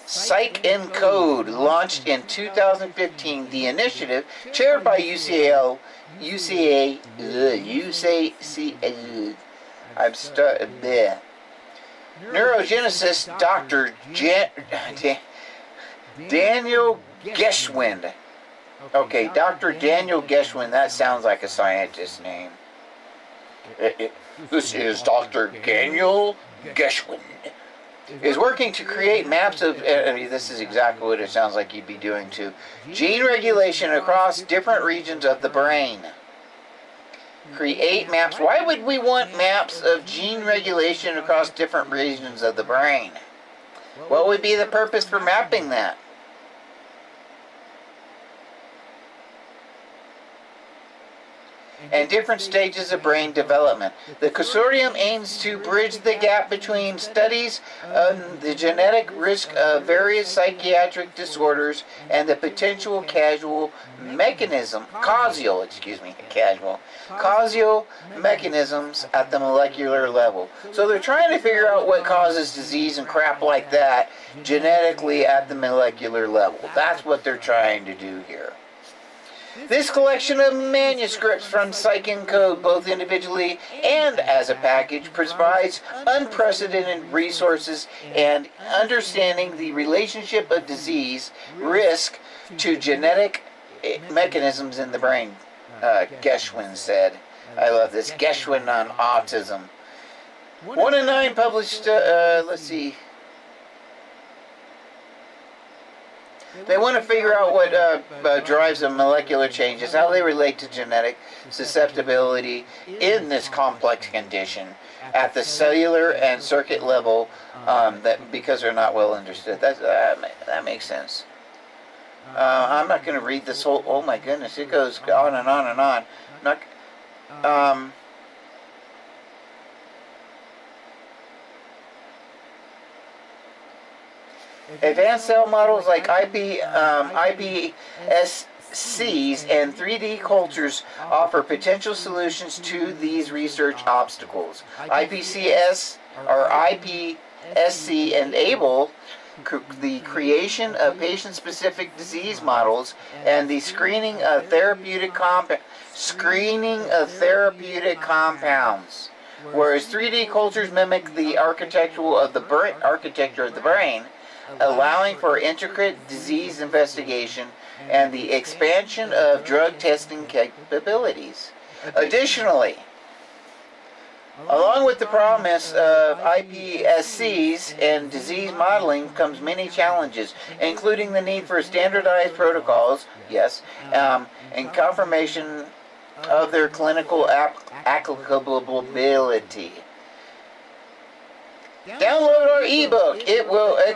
Psych and Code, launched in 2015. The initiative, chaired by neurogeneticist Dr. Daniel Geschwind. Okay, Dr. Daniel Geschwind, that sounds like a scientist's name. This is Dr. Daniel Geschwind. Is working to create maps of, this is exactly what it sounds like you'd be doing too, gene regulation across different regions of the brain. Create maps. Why would we want maps of gene regulation across different regions of the brain? What would be the purpose for mapping that? And different stages of brain development. The consortium aims to bridge the gap between studies on the genetic risk of various psychiatric disorders and the potential causal mechanisms at the molecular level. So they're trying to figure out what causes disease and crap like that genetically at the molecular level. That's what they're trying to do here. This collection of manuscripts from Psych and Code, both individually and as a package, provides unprecedented resources and understanding the relationship of disease risk to genetic mechanisms in the brain, Geschwind said. I love this. Geschwind on autism. 1 in 9 published, let's see. They want to figure out what drives the molecular changes, how they relate to genetic susceptibility in this complex condition at the cellular and circuit level, because they're not well understood. That makes sense. I'm not going to read this whole. Oh my goodness, it goes on and on and on. Advanced cell models like iPSCs and 3D cultures offer potential solutions to these research obstacles. iPSC enable the creation of patient-specific disease models and the screening of therapeutic compounds, whereas 3D cultures mimic the architecture of the brain, allowing for intricate disease investigation and the expansion of drug testing capabilities. Additionally, along with the promise of iPSCs and disease modeling comes many challenges, including the need for standardized protocols, and confirmation of their clinical applicability. Download our ebook. It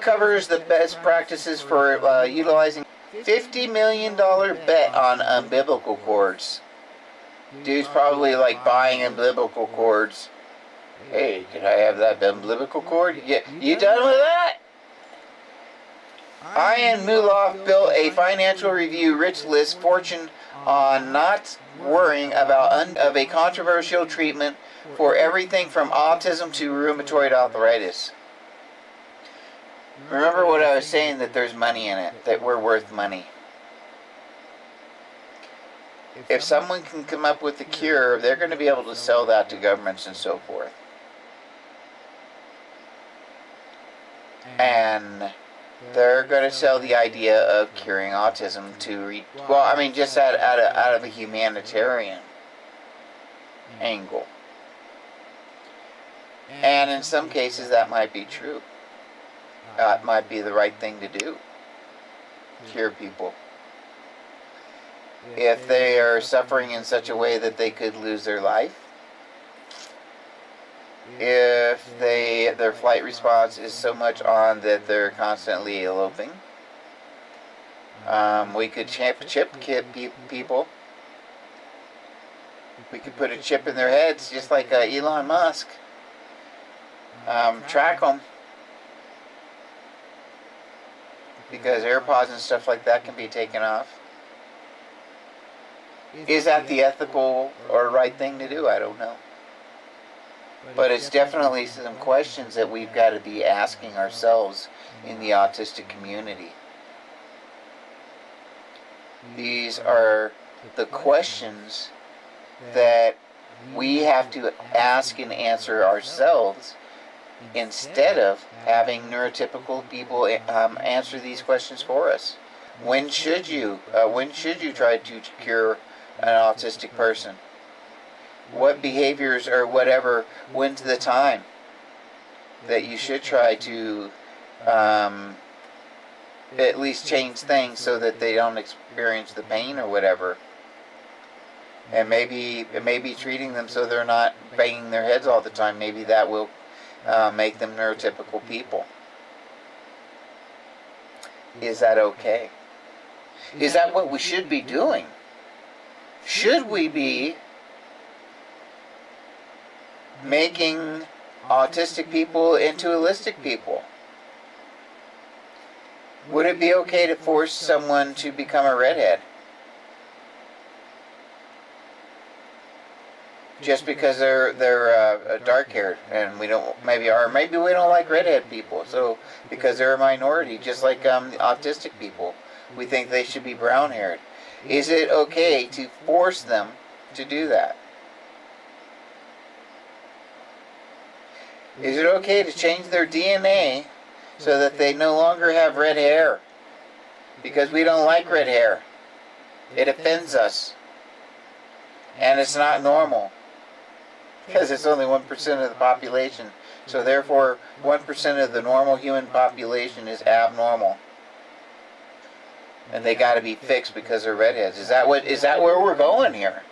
covers the best practices for utilizing $50 million bet on umbilical cords. Dude's probably like buying umbilical cords. Hey, can I have that umbilical cord? You done with that? Ian Muloff built a financial review rich list fortune on not worrying about a controversial treatment for everything from autism to rheumatoid arthritis. Remember what I was saying, that there's money in it, that we're worth money. If someone can come up with a cure, they're going to be able to sell that to governments and so forth. And they're going to sell the idea of curing autism just out of a humanitarian angle. And in some cases that might be true. It might be the right thing to do. Cure people. If they are suffering in such a way that they could lose their life, if their flight response is so much on that they're constantly eloping, we could chip people. We could put a chip in their heads, just like Elon Musk. Track them, because AirPods and stuff like that can be taken off. Is that the ethical or right thing to do? I don't know. But it's definitely some questions that we've got to be asking ourselves in the autistic community. These are the questions that we have to ask and answer ourselves, instead of having neurotypical people answer these questions for us. When should you try to cure an autistic person? What behaviors or whatever, when's the time that you should try to at least change things so that they don't experience the pain or whatever? And maybe treating them so they're not banging their heads all the time. Maybe that will make them neurotypical people. Is that okay? Is that what we should be doing? Should we be making autistic people into holistic people? Would it be okay to force someone to become a redhead? Just because they're dark-haired, and we don't maybe we don't like redhead people. So because they're a minority, just like autistic people, we think they should be brown-haired. Is it okay to force them to do that? Is it okay to change their DNA so that they no longer have red hair? Because we don't like red hair. It offends us. And it's not normal. Because it's only 1% of the population. So therefore, 1% of the normal human population is abnormal. and they got to be fixed because they're redheads. Is that where we're going here?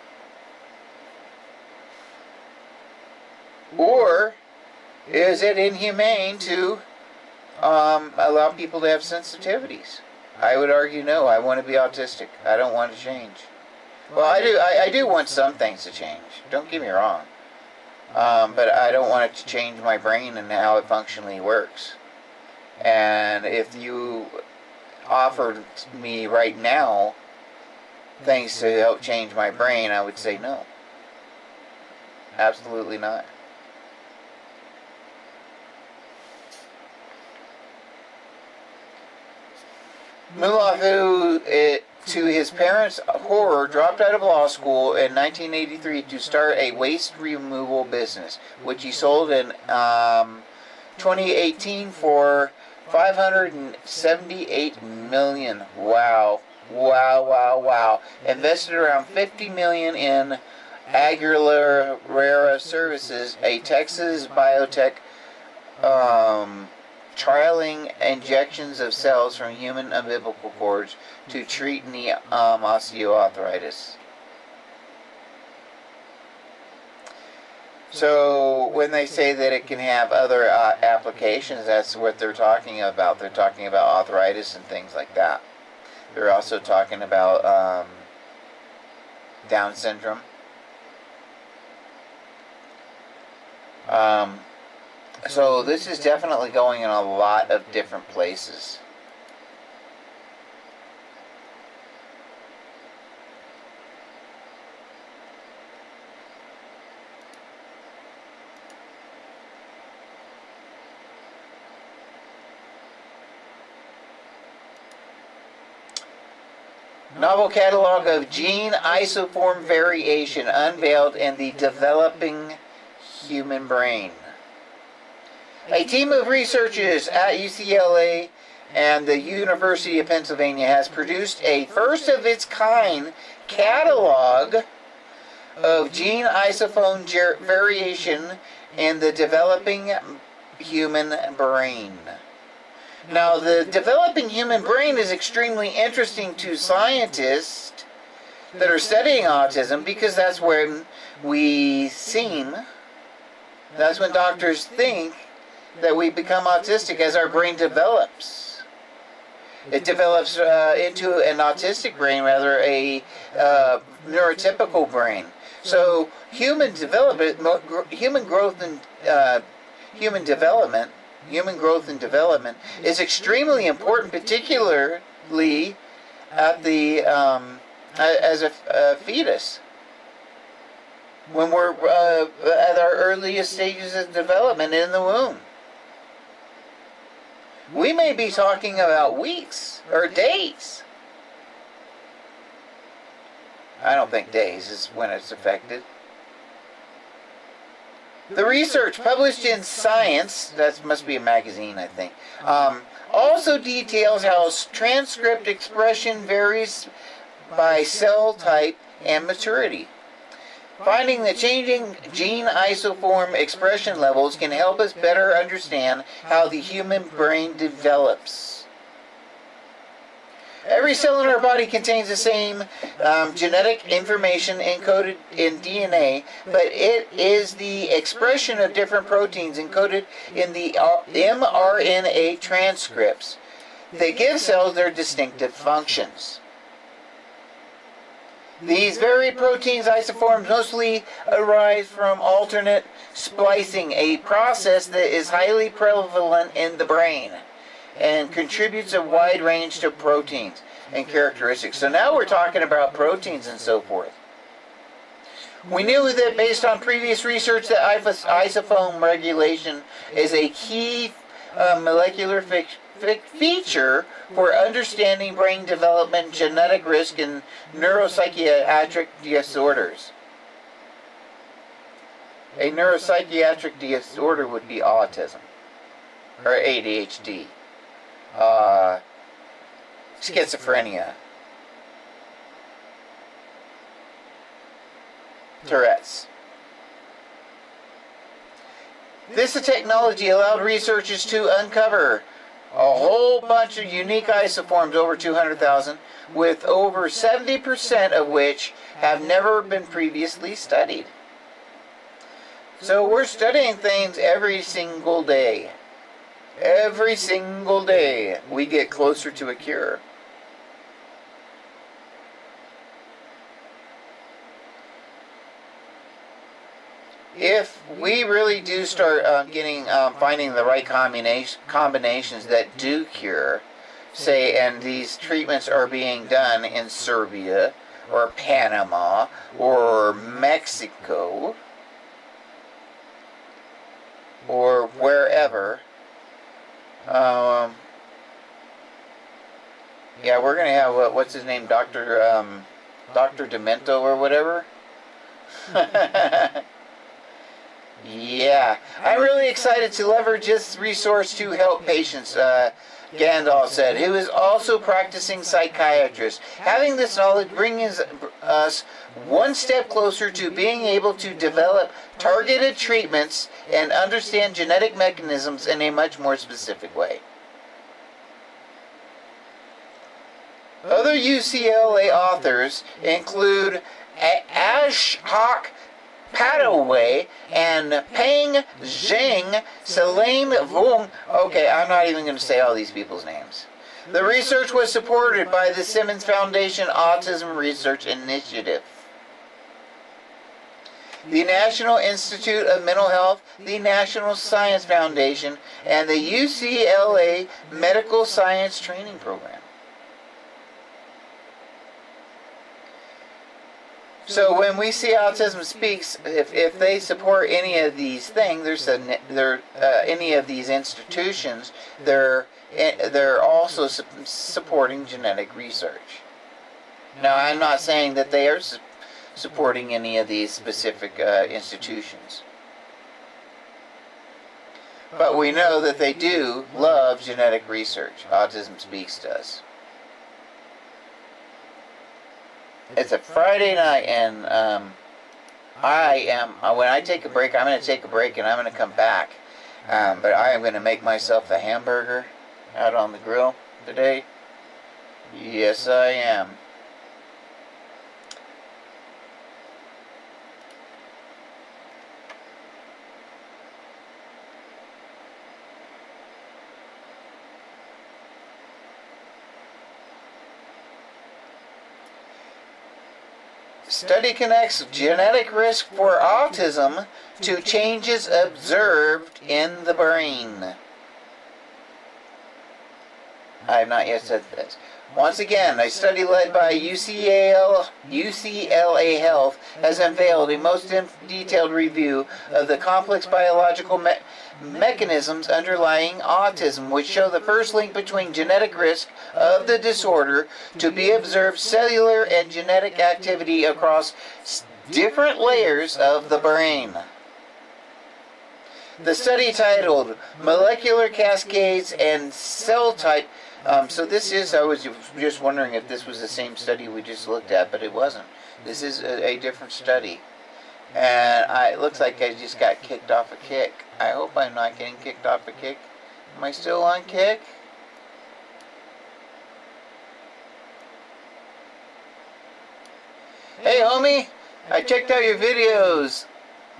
Or is it inhumane to allow people to have sensitivities? I would argue no. I want to be autistic. I don't want to change. Well, I do want some things to change. Don't get me wrong. But I don't want it to change my brain and how it functionally works. And if you offered me right now things to help change my brain, I would say no. Absolutely not. Mullah, who, to his parents' horror, dropped out of law school in 1983 to start a waste removal business, which he sold in 2018 for $578 million. Wow. Wow, wow, wow. Invested around $50 million in Aguilera Services, a Texas biotech trialing injections of cells from human umbilical cords to treat knee osteoarthritis. So when they say that it can have other applications, that's what they're talking about. They're talking about arthritis and things like that. They're also talking about Down syndrome. So this is definitely going in a lot of different places. Novel catalog of gene isoform variation unveiled in the developing human brain. A team of researchers at UCLA and the University of Pennsylvania has produced a first-of-its-kind catalog of gene isoform variation in the developing human brain. Now, the developing human brain is extremely interesting to scientists that are studying autism because that's when that's when doctors think that we become autistic as our brain develops. It develops into an autistic brain, rather a neurotypical brain. So human development, human growth and development is extremely important, particularly at the as a fetus. When we're at our earliest stages of development in the womb. We may be talking about weeks or days. I don't think days is when it's affected. The research published in Science, that must be a magazine, I think, also details how transcript expression varies by cell type and maturity. Finding that changing gene isoform expression levels can help us better understand how the human brain develops. Every cell in our body contains the same genetic information encoded in DNA, but it is the expression of different proteins encoded in the mRNA transcripts that give cells their distinctive functions. These very proteins isoforms mostly arise from alternate splicing, a process that is highly prevalent in the brain and contributes a wide range of proteins and characteristics. So now we're talking about proteins and so forth. We knew that based on previous research that isoform regulation is a key molecular feature for understanding brain development, genetic risk, and neuropsychiatric disorders. A neuropsychiatric disorder would be autism, or ADHD, schizophrenia, Tourette's. This technology allowed researchers to uncover a whole bunch of unique isoforms, over 200,000, with over 70% of which have never been previously studied. So we're studying things every single day. Every single day we get closer to a cure. If we really do start finding the right combinations that do cure, say, and these treatments are being done in Serbia or Panama or Mexico or wherever, yeah, we're gonna have what's his name, Dr. Demento or whatever. Yeah, I'm really excited to leverage this resource to help patients, Gandalf said, who is also practicing psychiatrist. Having this knowledge brings us one step closer to being able to develop targeted treatments and understand genetic mechanisms in a much more specific way. Other UCLA authors include Ashok Padaway and Peng Zheng, Salim Vung. Okay, I'm not even going to say all these people's names. The research was supported by the Simmons Foundation Autism Research Initiative, the National Institute of Mental Health, the National Science Foundation, and the UCLA Medical Science Training Program. So when we see Autism Speaks, if they support any of these things, any of these institutions, they're also supporting genetic research. Now, I'm not saying that they are supporting any of these specific institutions, but we know that they do love genetic research. Autism Speaks does. It's a Friday night, and when I take a break, I'm going to take a break and I'm going to come back. But I am going to make myself a hamburger out on the grill today. Yes, I am. Study connects genetic risk for autism to changes observed in the brain. I have not yet said this. Once again, a study led by UCLA Health has unveiled a most detailed review of the complex biological mechanisms underlying autism, which show the first link between genetic risk of the disorder to be observed cellular and genetic activity across different layers of the brain. The study, titled Molecular Cascades and Cell Type, so this is, I was just wondering if this was the same study we just looked at, but it wasn't. This is a different study. And it looks like I just got kicked off a kick. I hope I'm not getting kicked off a kick. Am I still on kick? Hey homie, I checked out your videos.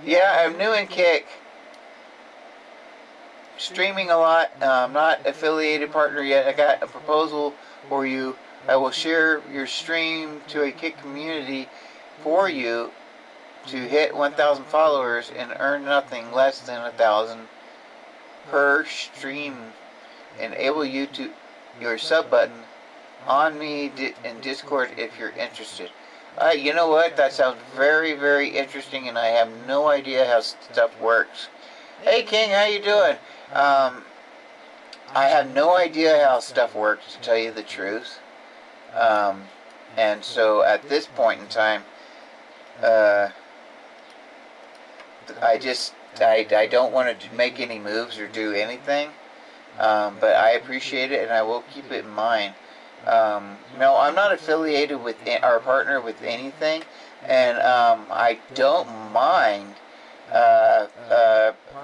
Yeah, I'm new in Kick. Streaming a lot. I'm not affiliated partner yet. I got a proposal for you. I will share your stream to a Kick community for you to hit 1,000 followers and earn nothing less than 1,000 per stream. Enable you to your sub button on me in Discord if you're interested. You know what? That sounds very, very interesting, and I have no idea how stuff works. Hey King, how you doing? I have no idea how stuff works, to tell you the truth. And so at this point in time, I don't want to make any moves or do anything. But I appreciate it, and I will keep it in mind. No, I'm not affiliated with our partner with anything, and I don't mind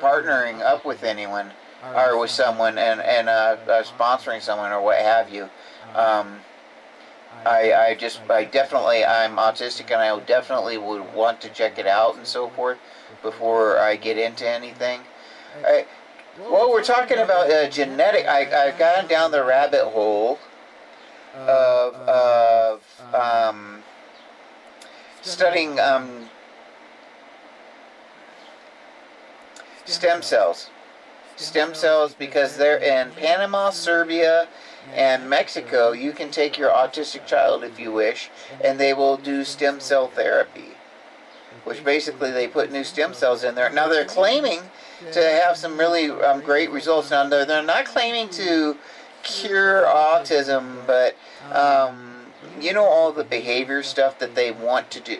partnering up with anyone. are with someone and sponsoring someone or what have you. I definitely, I'm autistic, and I definitely would want to check it out and so forth before I get into anything. Well, we're talking about genetic. I've gone down the rabbit hole of studying stem cells. Stem cells, because they're in Panama, Serbia, and Mexico. You can take your autistic child if you wish, and they will do stem cell therapy, which basically they put new stem cells in there. Now they're claiming to have some really great results. Now they're not claiming to cure autism, but you know, all the behavior stuff that they want to do.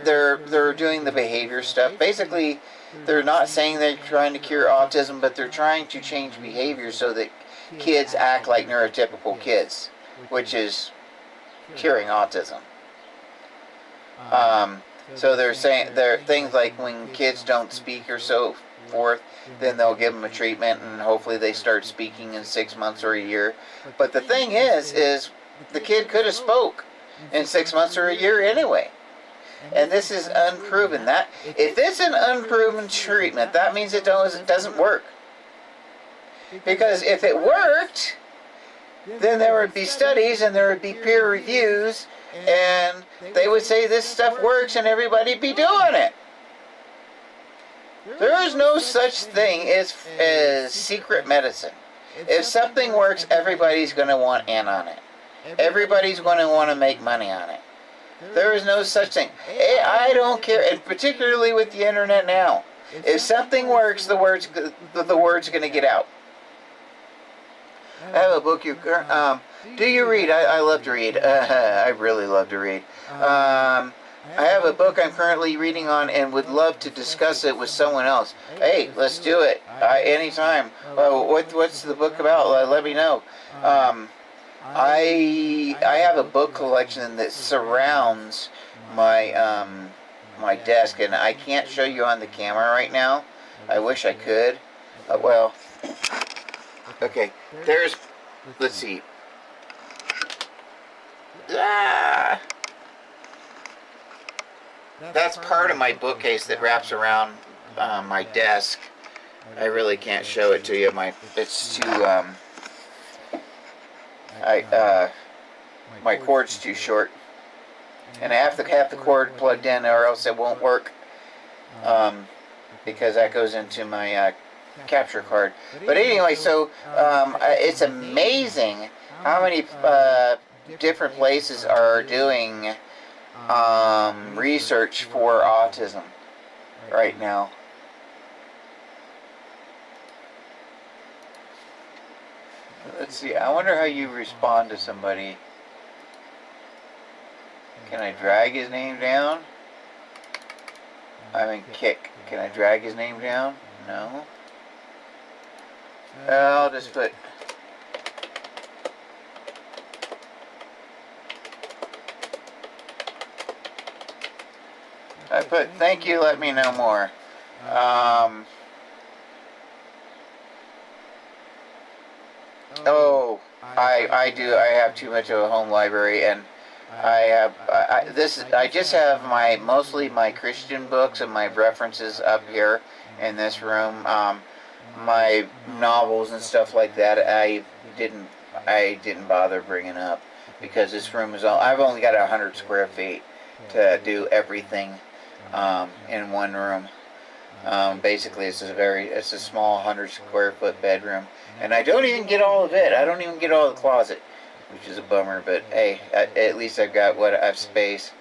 They're doing the behavior stuff. Basically, they're not saying they're trying to cure autism, but they're trying to change behavior so that kids act like neurotypical kids, which is curing autism. So they're saying there are things like when kids don't speak or so forth, then they'll give them a treatment and hopefully they start speaking in 6 months or a year. But the thing is the kid could have spoke in 6 months or a year anyway. And this is unproven. That if it's an unproven treatment, that means it doesn't work. Because if it worked, then there would be studies and there would be peer reviews, and they would say this stuff works and everybody'd be doing it. There is no such thing as secret medicine. If something works, everybody's going to want in on it. Everybody's going to want to make money on it. There is no such thing. I don't care, and particularly with the internet now. If something works, the word's going to get out. I have a book you do you read? I love to read. I really love to read. I have a book I'm currently reading on and would love to discuss it with someone else. Hey, let's do it. Anytime. What's the book about? Let me know. I have a book collection that surrounds my my desk, and I can't show you on the camera right now. I wish I could. Well, okay. There's. Let's see. Ah! That's part of my bookcase that wraps around my desk. I really can't show it to you. It's too. My cord's too short, and I have to have the cord plugged in, or else it won't work. Because that goes into my capture card. But anyway, so it's amazing how many different places are doing research for autism right now. Let's see, I wonder how you respond to somebody. Can I drag his name down? I mean, kick. Can I drag his name down? No. I'll just put... I put, thank you, let me know more. Oh, I do. I have too much of a home library, and I just have mostly my Christian books and my references up here in this room. My novels and stuff like that, I didn't bother bringing up because this room is I've only got 100 square feet to do everything in one room. Basically, it's a small 100 square foot bedroom, and I don't even get all of it. I don't even get all the closet, which is a bummer. But hey, at least I've got what I've space.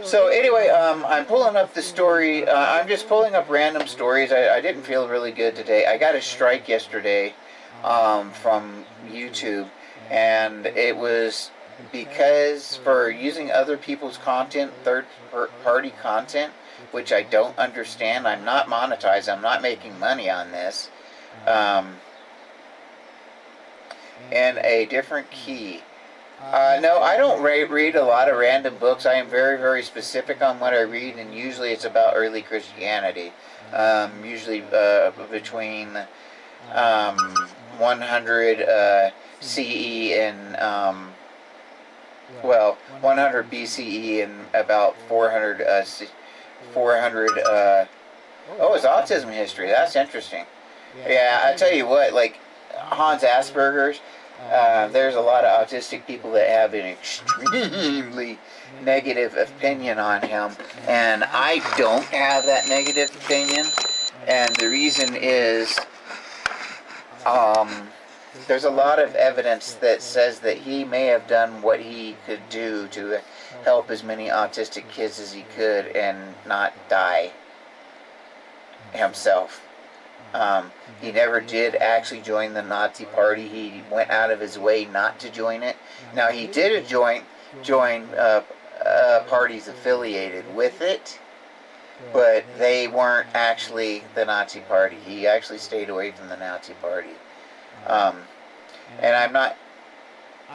So anyway, I'm pulling up the story. I'm just pulling up random stories. I didn't feel really good today. I got a strike yesterday from YouTube, and it was because for using other people's content, third-party content, which I don't understand. I'm not monetized. I'm not making money on this. And a different key. No, I don't read a lot of random books. I am very, very specific on what I read, and usually it's about early Christianity. Usually between um, 100 CE and 100 BCE and about 400 oh, it's autism history. That's interesting. Yeah, I tell you what, like Hans Asperger's, there's a lot of autistic people that have an extremely negative opinion on him, and I don't have that negative opinion, and the reason is there's a lot of evidence that says that he may have done what he could do to help as many autistic kids as he could and not die himself. He never did actually join the Nazi Party. He went out of his way not to join it. Now, he did join parties affiliated with it, but they weren't actually the Nazi Party. He actually stayed away from the Nazi Party. And I'm not,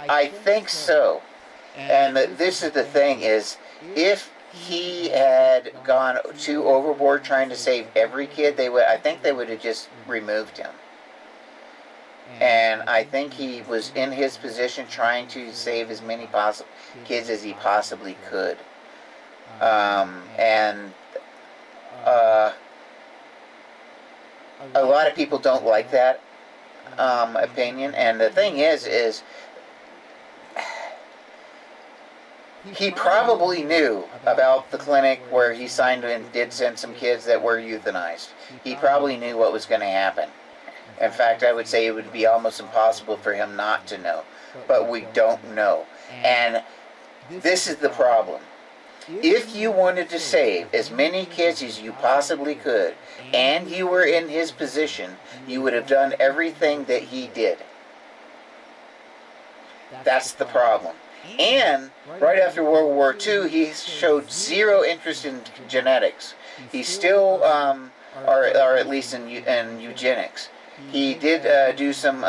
I think so. And this is the thing is, if he had gone too overboard trying to save every kid, I think they would have just removed him. And I think he was in his position trying to save as many kids as he possibly could. And a lot of people don't like that opinion. And the thing is he probably knew about the clinic where he signed and did send some kids that were euthanized. He probably knew what was going to happen. In fact, I would say it would be almost impossible for him not to know. But we don't know. And this is the problem. If you wanted to save as many kids as you possibly could, and you were in his position, you would have done everything that he did. That's the problem. And right after World War II, he showed zero interest in genetics. He still, or at least in eugenics. He did do some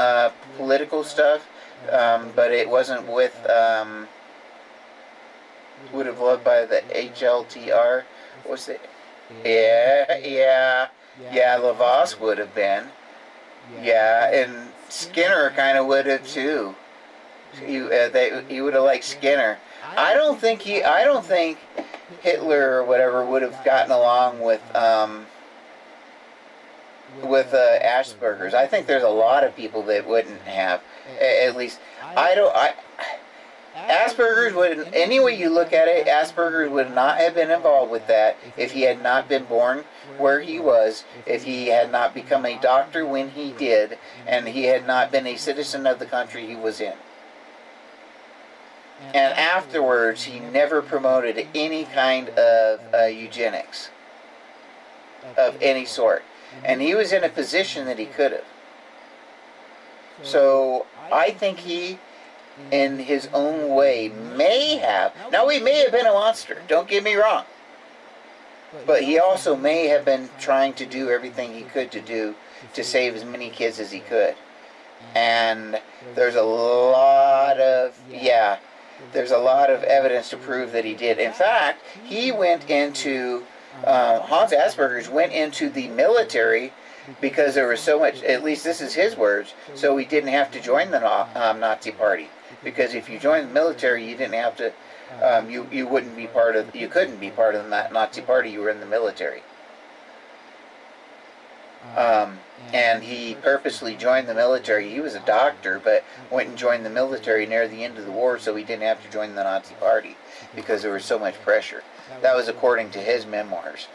political stuff, but it wasn't with, would have loved by the HLTR. What's it? Yeah, Lavos would have been. Yeah, and Skinner kind of would have too. He would have liked Skinner. I don't think Hitler or whatever would have gotten along with Asperger's. I think there's a lot of people that wouldn't have. At least Asperger's would, any way you look at it, Asperger's would not have been involved with that if he had not been born where he was, if he had not become a doctor when he did, and he had not been a citizen of the country he was in. And afterwards, he never promoted any kind of eugenics of any sort. And he was in a position that he could have. So I think he, in his own way, may have. Now, he may have been a monster, don't get me wrong. But he also may have been trying to do everything he could to do to save as many kids as he could. And there's a lot of, there's a lot of evidence to prove that he did. In fact, he went into, Hans Asperger's went into the military because there was so much, at least this is his words, so he didn't have to join the Nazi Party. Because if you joined the military, you didn't have to, you wouldn't be part of, you couldn't be part of the Nazi Party, you were in the military. And he purposely joined the military. He was a doctor, but went and joined the military near the end of the war so he didn't have to join the Nazi Party because there was so much pressure. That was according to his memoirs.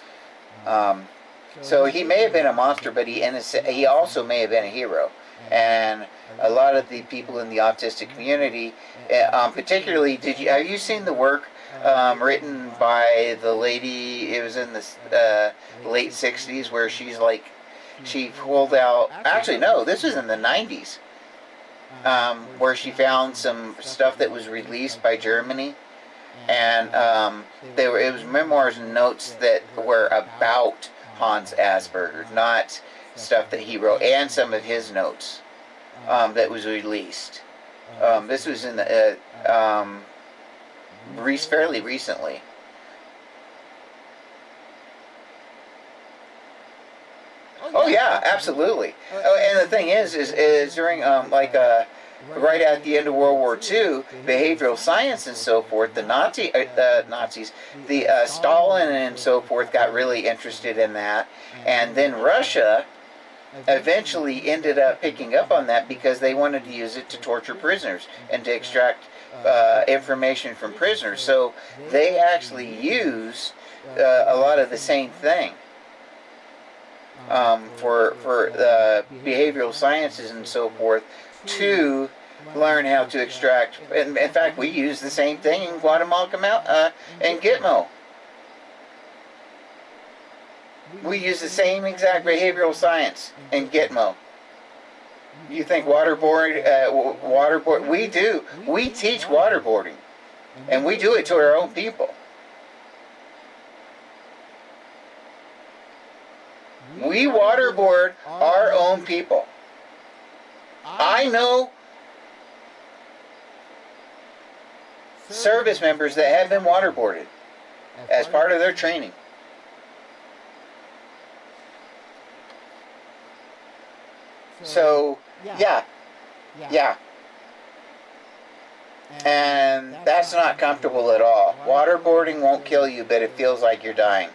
So he may have been a monster, but he also may have been a hero. And a lot of the people in the autistic community, particularly, have you seen the work written by the lady? It was in the late 60s where she's like, she pulled out, actually no, this was in the 90s, where she found some stuff that was released by Germany, and it was memoirs and notes that were about Hans Asperger, not stuff that he wrote, and some of his notes that was released. This was in the fairly recently. Oh yeah, absolutely. And the thing is during right at the end of World War II, behavioral science and so forth, the Nazis, Stalin and so forth got really interested in that, and then Russia eventually ended up picking up on that because they wanted to use it to torture prisoners and to extract information from prisoners. So they actually use a lot of the same thing for behavioral sciences and so forth to learn how to extract. In fact, we use the same thing in Guatemala and Gitmo. We use the same exact behavioral science in Gitmo. You think waterboard? We do. We teach waterboarding, and we do it to our own people. We waterboard our own people. I know service members that have been waterboarded as part of their training. So, yeah. And that's not comfortable at all. Waterboarding won't kill you, but it feels like you're dying.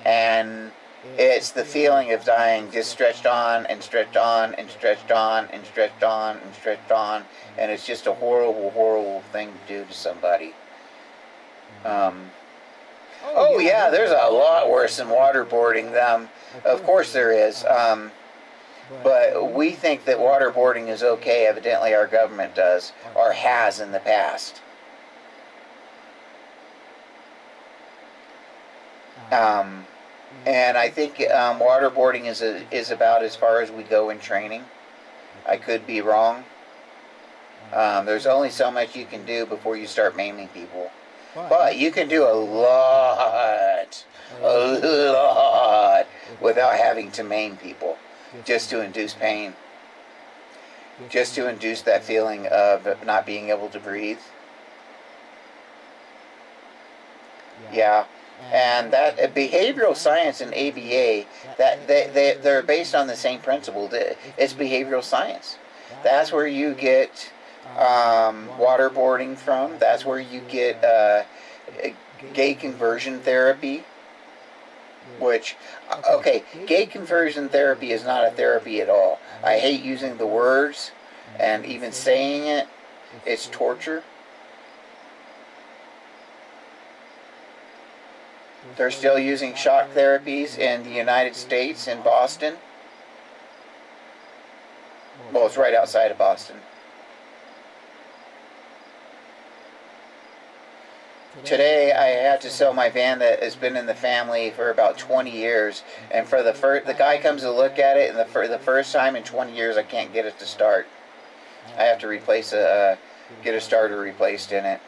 And it's the feeling of dying just stretched on and stretched on and stretched on and stretched on and stretched on. And it's just a horrible, horrible thing to do to somebody. Oh yeah, there's a lot worse than waterboarding them. Of course there is. But we think that waterboarding is okay. Evidently our government does, or has in the past. And I think waterboarding is about as far as we go in training. I could be wrong. There's only so much you can do before you start maiming people. But you can do a lot without having to maim people. Just to induce pain. Just to induce that feeling of not being able to breathe. Yeah. And that behavioral science and ABA, they're based on the same principle. It's behavioral science. That's where you get waterboarding from. That's where you get gay conversion therapy. Which, okay, gay conversion therapy is not a therapy at all. I hate using the words, and even saying it, it's torture. They're still using shock therapies in the United States, in Boston. Well, it's right outside of Boston. Today I had to sell my van that has been in the family for about 20 years, and for the guy comes to look at it, and the first time in 20 years I can't get it to start. I have to get a starter replaced in it.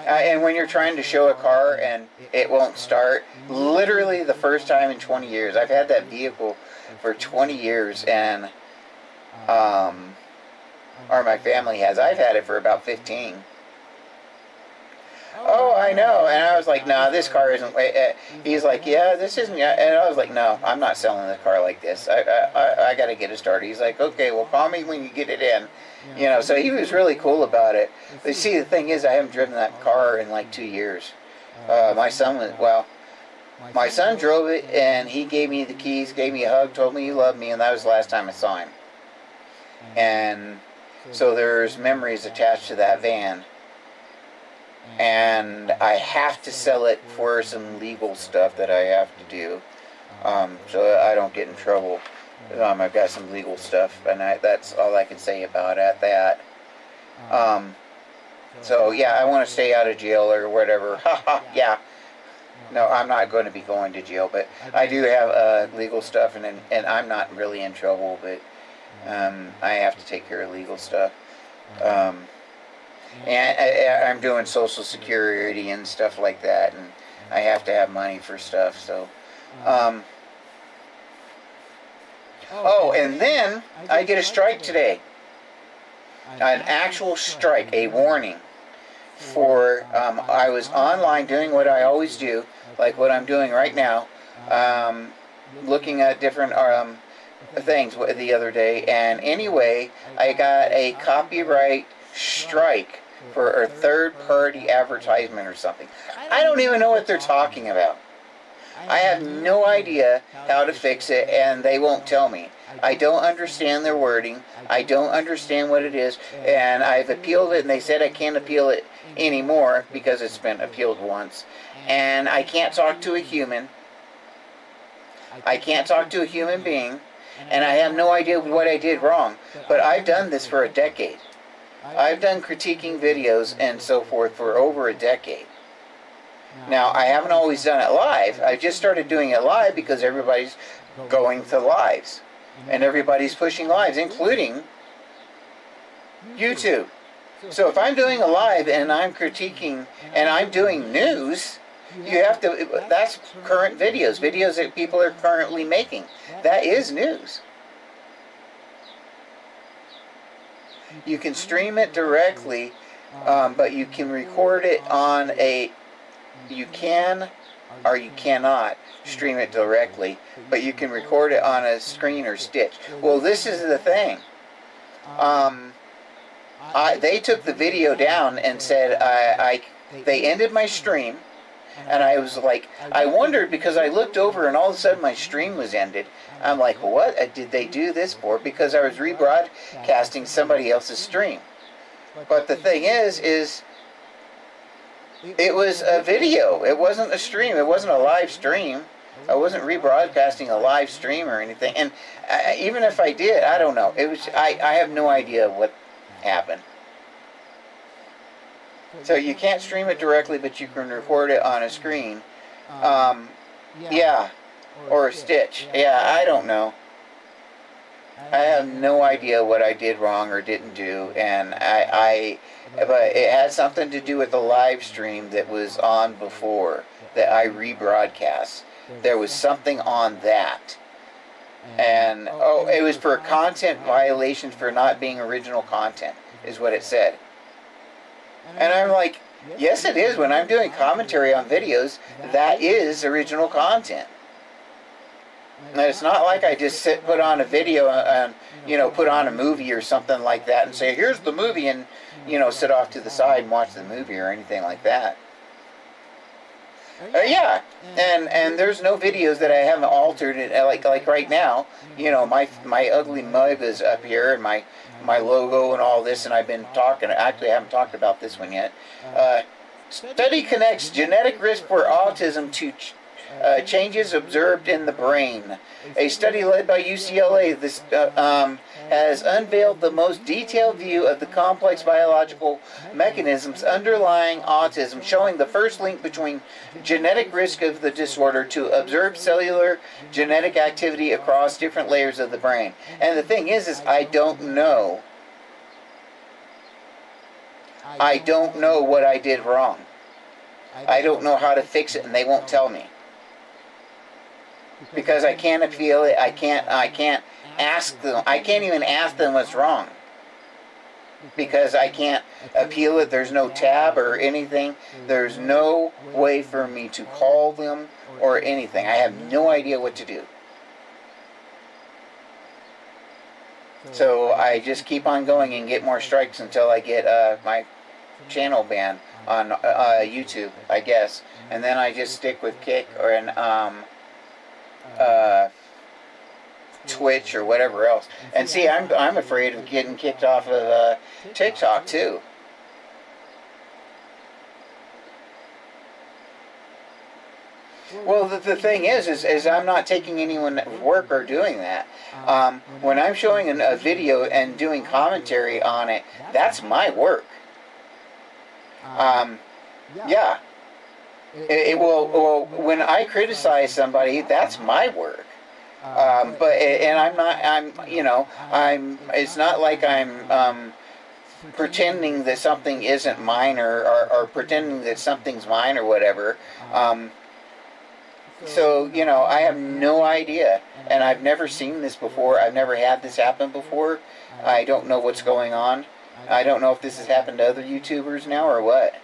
And when you're trying to show a car and it won't start, literally the first time in 20 years. I've had that vehicle for 20 years, and or my family has. I've had it for about 15. Oh, I know. And I was like, nah, this car isn't. He's like, yeah, this isn't. And I was like, no, I'm not selling the car like this. I got to get it started. He's like, okay, well, call me when you get it in. You know, so he was really cool about it. But see, the thing is, I haven't driven that car in like 2 years. My son drove it, and he gave me the keys, gave me a hug, told me he loved me, and that was the last time I saw him. And so there's memories attached to that van. And I have to sell it for some legal stuff that I have to do, so I don't get in trouble. I've got some legal stuff, and that's all I can say about that. So yeah, I want to stay out of jail or whatever. Yeah. No, I'm not going to be going to jail, but I do have legal stuff, and I'm not really in trouble, but I have to take care of legal stuff. And I'm doing Social Security and stuff like that, and I have to have money for stuff, so. Oh, and then I get a strike today. An actual strike, a warning. For, I was online doing what I always do, like what I'm doing right now, looking at different things the other day, and anyway, I got a copyright strike for a third-party advertisement or something. I don't even know what they're talking about. I have no idea how to fix it, and they won't tell me. I don't understand their wording. I don't understand what it is, and I've appealed it, and they said I can't appeal it anymore because it's been appealed once. And I can't talk to a human. I can't talk to a human being, and I have no idea what I did wrong. But I've done this for a decade. I've done critiquing videos and so forth for over a decade. Now, I haven't always done it live. I just started doing it live because everybody's going to lives. And everybody's pushing lives, including YouTube. So if I'm doing a live and I'm critiquing and I'm doing news, you have to, that's current videos that people are currently making. That is news. You can stream it directly, but you can record it on a, you can or you cannot stream it directly, but you can record it on a screen or stitch. Well, this is the thing. They took the video down and said they ended my stream, and I was like, I wondered because I looked over and all of a sudden my stream was ended. I'm like, what did they do this for? Because I was rebroadcasting somebody else's stream. But the thing is it was a video. It wasn't a stream. It wasn't a live stream. I wasn't rebroadcasting a live stream or anything. And even if I did, I don't know. It was. I have no idea what happened. So you can't stream it directly, but you can record it on a screen. Yeah. Or a stitch. Yeah, I don't know. I have no idea what I did wrong or didn't do, and but it had something to do with the live stream that was on before that I rebroadcast. There was something on that, and it was for content violations for not being original content, is what it said. And I'm like, yes, it is. When I'm doing commentary on videos, that is original content. And it's not like I just put on a video and, put on a movie or something like that and say, here's the movie, and, sit off to the side and watch the movie or anything like that. Yeah, and there's no videos that I haven't altered. Like right now, my ugly mug is up here and my logo and all this, and I've been talking. Actually, I haven't talked about this one yet. Study connects genetic risk for autism to changes observed in the brain. A study led by UCLA has unveiled the most detailed view of the complex biological mechanisms underlying autism, showing the first link between genetic risk of the disorder to observed cellular genetic activity across different layers of the brain. And the thing is I don't know. I don't know what I did wrong. I don't know how to fix it, and they won't tell me. Because I can't appeal it, I can't ask them, I can't even ask them what's wrong. Because I can't appeal it, there's no tab or anything, there's no way for me to call them or anything. I have no idea what to do. So I just keep on going and get more strikes until I get my channel banned on YouTube, I guess. And then I just stick with Kick or Twitch or whatever else. And see, I'm afraid of getting kicked off of TikTok too. Well, the thing is I'm not taking anyone work or doing that. When I'm showing a video and doing commentary on it, that's my work. Yeah. Well, when I criticize somebody, that's my work. It's not like I'm pretending that something isn't mine or pretending that something's mine or whatever. So, I have no idea, and I've never seen this before. I've never had this happen before. I don't know what's going on. I don't know if this has happened to other YouTubers now or what.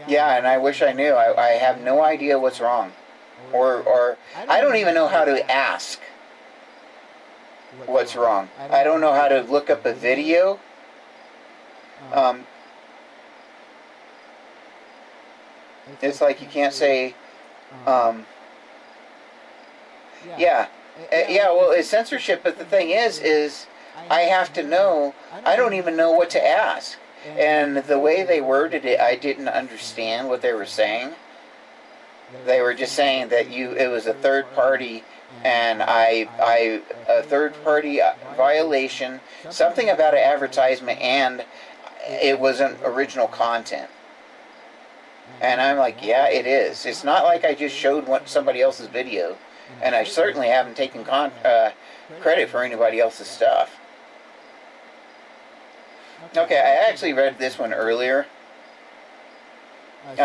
Yeah, and I wish I knew. I have no idea what's wrong. Or I don't even know how to ask what's wrong. I don't know how to look up a video. It's like you can't say, yeah, well, it's censorship, but the thing is I have to know, I don't even know what to ask. And the way they worded it, I didn't understand what they were saying. They were just saying that it was a third party, and a third party violation, something about an advertisement, and it wasn't original content. And I'm like, yeah, it is. It's not like I just showed somebody else's video, and I certainly haven't taken credit for anybody else's stuff. Okay, I actually read this one earlier.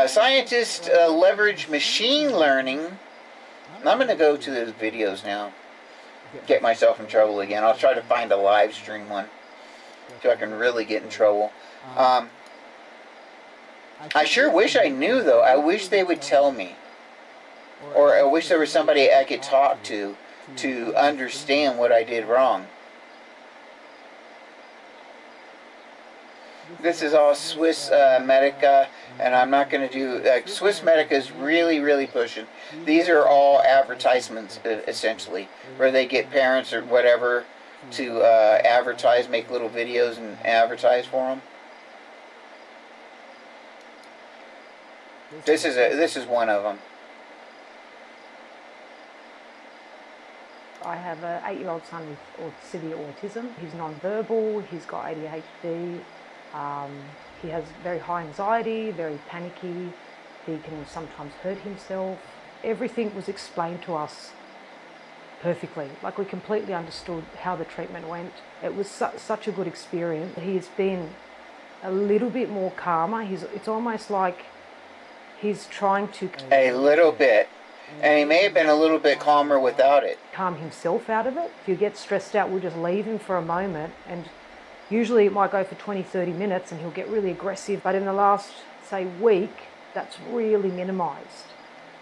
Scientists leverage machine learning. I'm going to go to those videos now. Get myself in trouble again. I'll try to find a live stream one so I can really get in trouble. I sure wish I knew, though. I wish they would tell me. Or I wish there was somebody I could talk to understand what I did wrong. This is all Swiss Medica, and I'm not going to do... Swiss Medica is really, really pushing. These are all advertisements, essentially, where they get parents or whatever to advertise, make little videos and advertise for them. This is one of them. I have an 8-year-old son with severe autism. He's non-verbal, he's got ADHD, he has very high anxiety, very panicky, he can sometimes hurt himself. Everything was explained to us perfectly, like we completely understood how the treatment went. It was such a good experience. He's been a little bit more calmer. It's almost like he's trying to... A little bit. And he may have been a little bit calmer without it. Calm himself out of it. If you get stressed out, we'll just leave him for a moment, and usually it might go for 20-30 minutes and he'll get really aggressive, but in the last, say, week, that's really minimised.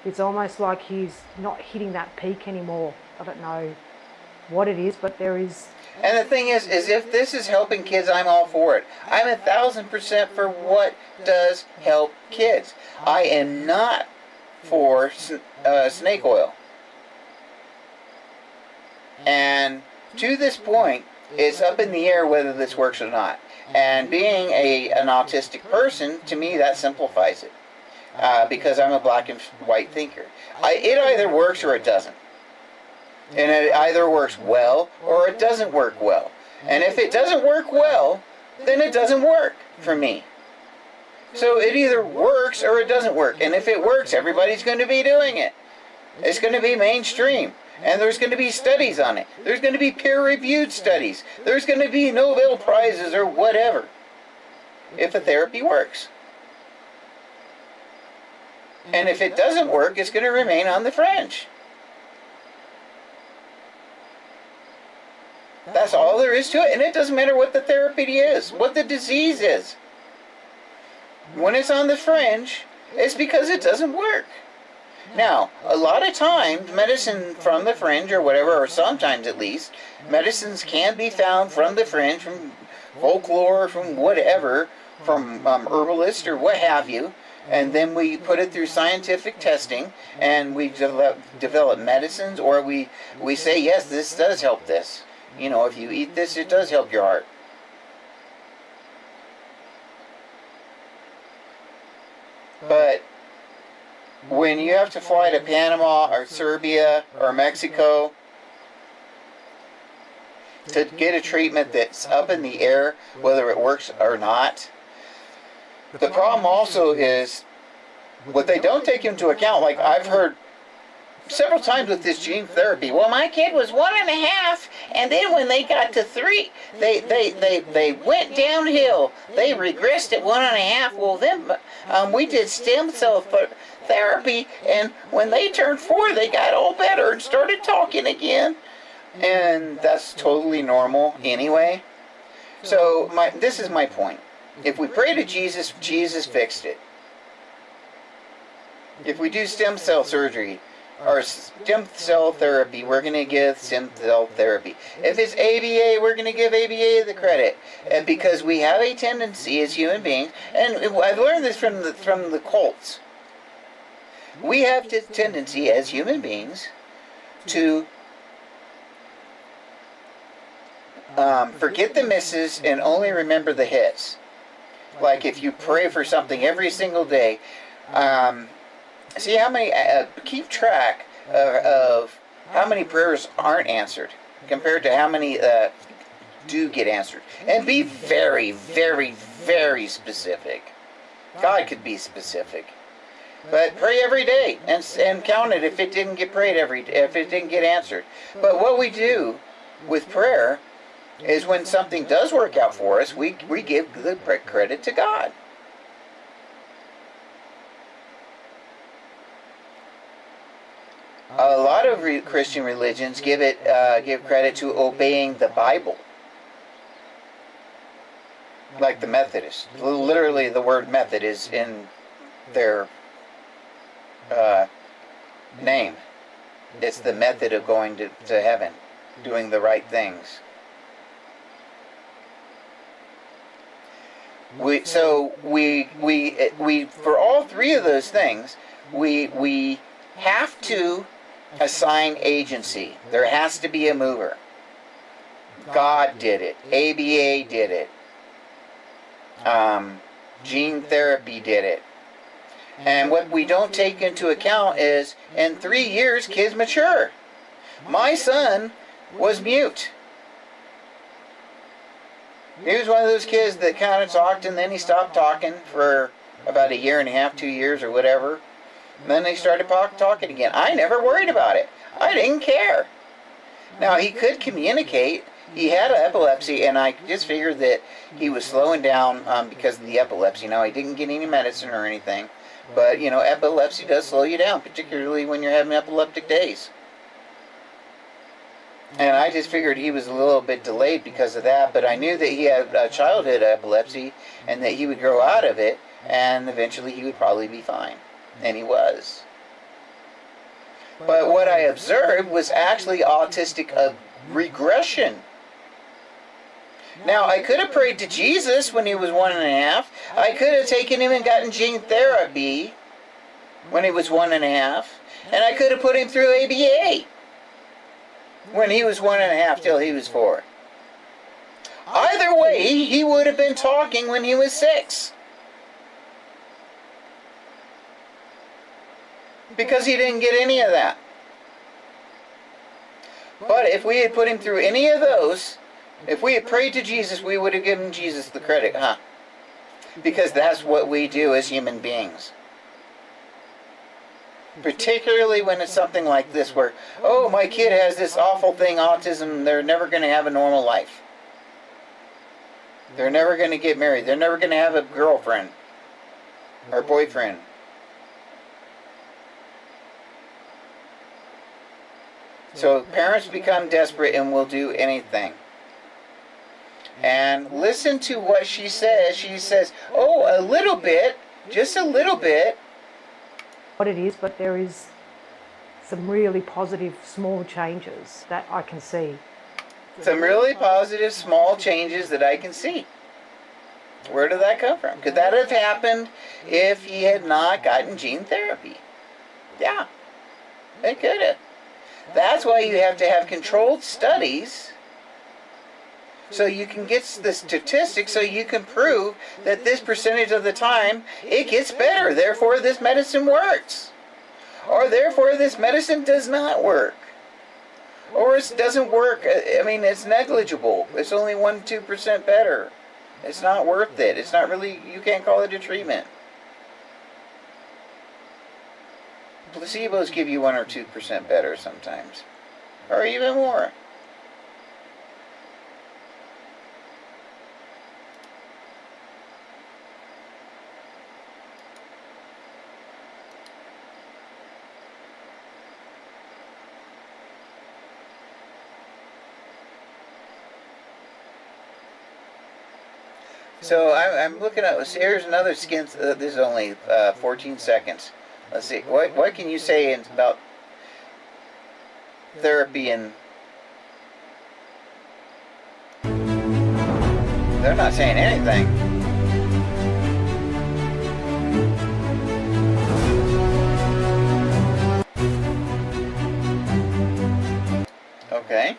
It's almost like he's not hitting that peak anymore. I don't know what it is, but there is... And the thing is if this is helping kids, I'm all for it. I'm 1,000% for what does help kids. I am not for snake oil. And to this point, it's up in the air whether this works or not. And being an autistic person, to me, that simplifies it. Because I'm a black and white thinker. It either works or it doesn't. And it either works well or it doesn't work well. And if it doesn't work well, then it doesn't work for me. So it either works or it doesn't work. And if it works, everybody's going to be doing it. It's going to be mainstream. And there's going to be studies on it. There's going to be peer-reviewed studies. There's going to be Nobel Prizes or whatever if a therapy works. And if it doesn't work, it's going to remain on the fringe. That's all there is to it. And it doesn't matter what the therapy is, what the disease is. When it's on the fringe, it's because it doesn't work. Now, a lot of times, medicine from the fringe or whatever, or sometimes at least, medicines can be found from the fringe, from folklore, from whatever, from herbalists or what have you, and then we put it through scientific testing, and we develop medicines, or we say, yes, this does help this. You know, if you eat this, it does help your heart. But when you have to fly to Panama or Serbia or Mexico to get a treatment that's up in the air, whether it works or not, the problem also is what they don't take into account, like I've heard several times with this gene therapy, well, my kid was 1.5, and then when they got to 3, they went downhill. They regressed at 1.5. Well, then we did stem cell therapy, and when they turned 4, they got all better and started talking again. And that's totally normal anyway. So this is my point. If we pray to Jesus, Jesus fixed it. If we do stem cell surgery or stem cell therapy, we're going to give stem cell therapy. If it's ABA, we're going to give ABA the credit. And because we have a tendency as human beings, and I've learned this from the cults, we have the tendency as human beings to forget the misses and only remember the hits. Like if you pray for something every single day, see how many, keep track of how many prayers aren't answered compared to how many do get answered. And be very, very, very specific. God could be specific. But pray every day and count it if it didn't get prayed if it didn't get answered. But what we do with prayer is when something does work out for us, we give the credit to God. A lot of Christian religions give credit to obeying the Bible, like the Methodists. Literally, the word method is in their name. It's the method of going to heaven, doing the right things. We for all three of those things, we have to assign agency. There has to be a mover. God did it. ABA did it. Gene therapy did it. And what we don't take into account is, in 3 years, kids mature. My son was mute. He was one of those kids that kind of talked and then he stopped talking for about 1.5 years, 2 years or whatever. And then he started talking again. I never worried about it. I didn't care. Now, he could communicate. He had epilepsy, and I just figured that he was slowing down because of the epilepsy. Now, he didn't get any medicine or anything. But, you know, epilepsy does slow you down, particularly when you're having epileptic days. And I just figured he was a little bit delayed because of that, but I knew that he had childhood epilepsy and that he would grow out of it, and eventually he would probably be fine. And he was. But what I observed was actually autistic regression. Now, I could have prayed to Jesus when he was 1.5. I could have taken him and gotten gene therapy when he was 1.5. And I could have put him through ABA when he was 1.5 till he was 4. Either way, he would have been talking when he was 6. Because he didn't get any of that. But if we had put him through any of those, if we had prayed to Jesus, we would have given Jesus the credit, huh? Because that's what we do as human beings. Particularly when it's something like this where, oh, my kid has this awful thing, autism, they're never going to have a normal life. They're never going to get married. They're never going to have a girlfriend or boyfriend. So parents become desperate and will do anything. And listen to what she says. She says, oh, a little bit, just a little bit. What it is, but there is some really positive small changes that I can see. Some really positive small changes that I can see. Where did that come from? Could that have happened if he had not gotten gene therapy? Yeah, it could have. That's why you have to have controlled studies so you can get the statistics so you can prove that this percentage of the time it gets better. Therefore, this medicine works. Or therefore, this medicine does not work. Or it doesn't work. I mean, it's negligible. It's only 1-2% better. It's not worth it. It's not really, you can't call it a treatment. Placebos give you 1 or 2% better sometimes. Or even more. So I'm looking at, here's another skin, this is only 14 seconds. let's see. What can you say about therapy and... They're not saying anything. Okay.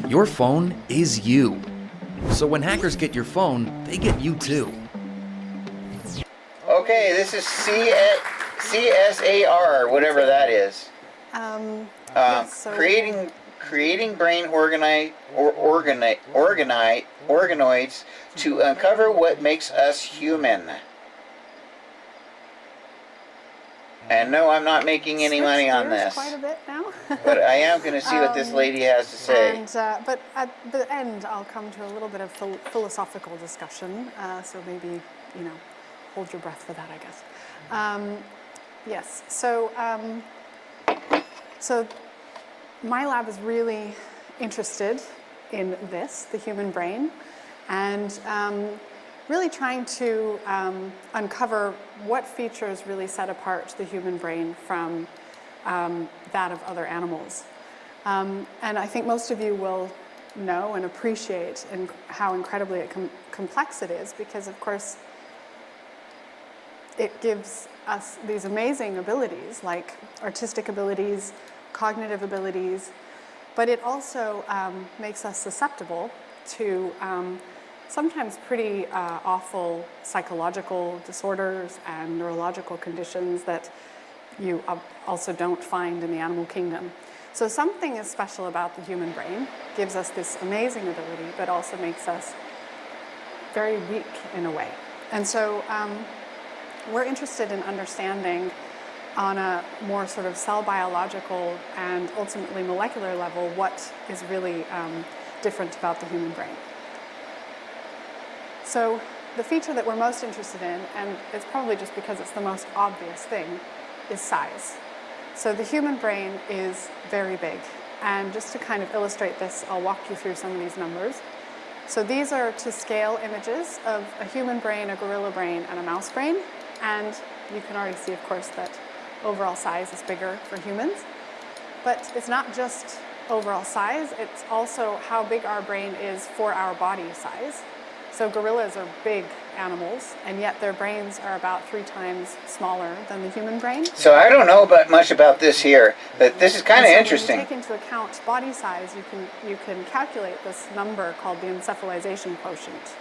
Your phone is you. So when hackers get your phone, they get you too. Okay, this is CSAR, whatever that is. Yes, so creating brain organoids to uncover what makes us human. And no, I'm not making any money on this. Quite a bit now. But I am going to see what this lady has to say. And, but at the end, I'll come to a little bit of philosophical discussion. So maybe, hold your breath for that, I guess. Yes. So my lab is really interested in this, the human brain, and really trying to uncover what features really set apart the human brain from that of other animals. And I think most of you will know and appreciate how incredibly complex it is, because of course it gives us these amazing abilities, like artistic abilities, cognitive abilities, but it also makes us susceptible to sometimes pretty awful psychological disorders and neurological conditions that you also don't find in the animal kingdom. So something is special about the human brain, gives us this amazing ability, but also makes us very weak in a way. And so we're interested in understanding on a more sort of cell biological and ultimately molecular level what is really different about the human brain. So the feature that we're most interested in, and it's probably just because it's the most obvious thing, is size. So the human brain is very big. And just to kind of illustrate this, I'll walk you through some of these numbers. So these are to scale images of a human brain, a gorilla brain, and a mouse brain. And you can already see, of course, that overall size is bigger for humans. But it's not just overall size, it's also how big our brain is for our body size. So gorillas are big animals, and yet their brains are about 3 times smaller than the human brain. So I don't know much about this here, but this is kind of interesting. When you take into account body size, you can calculate this number called the encephalization quotient.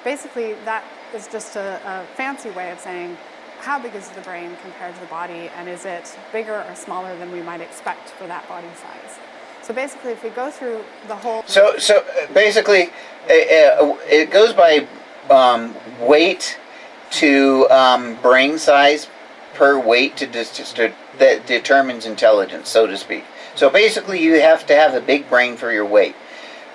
Basically, that is just a fancy way of saying how big is the brain compared to the body, and is it bigger or smaller than we might expect for that body size. So basically, if we go through the whole... So basically, it goes by weight to brain size per weight that determines intelligence, so to speak. So basically, you have to have a big brain for your weight.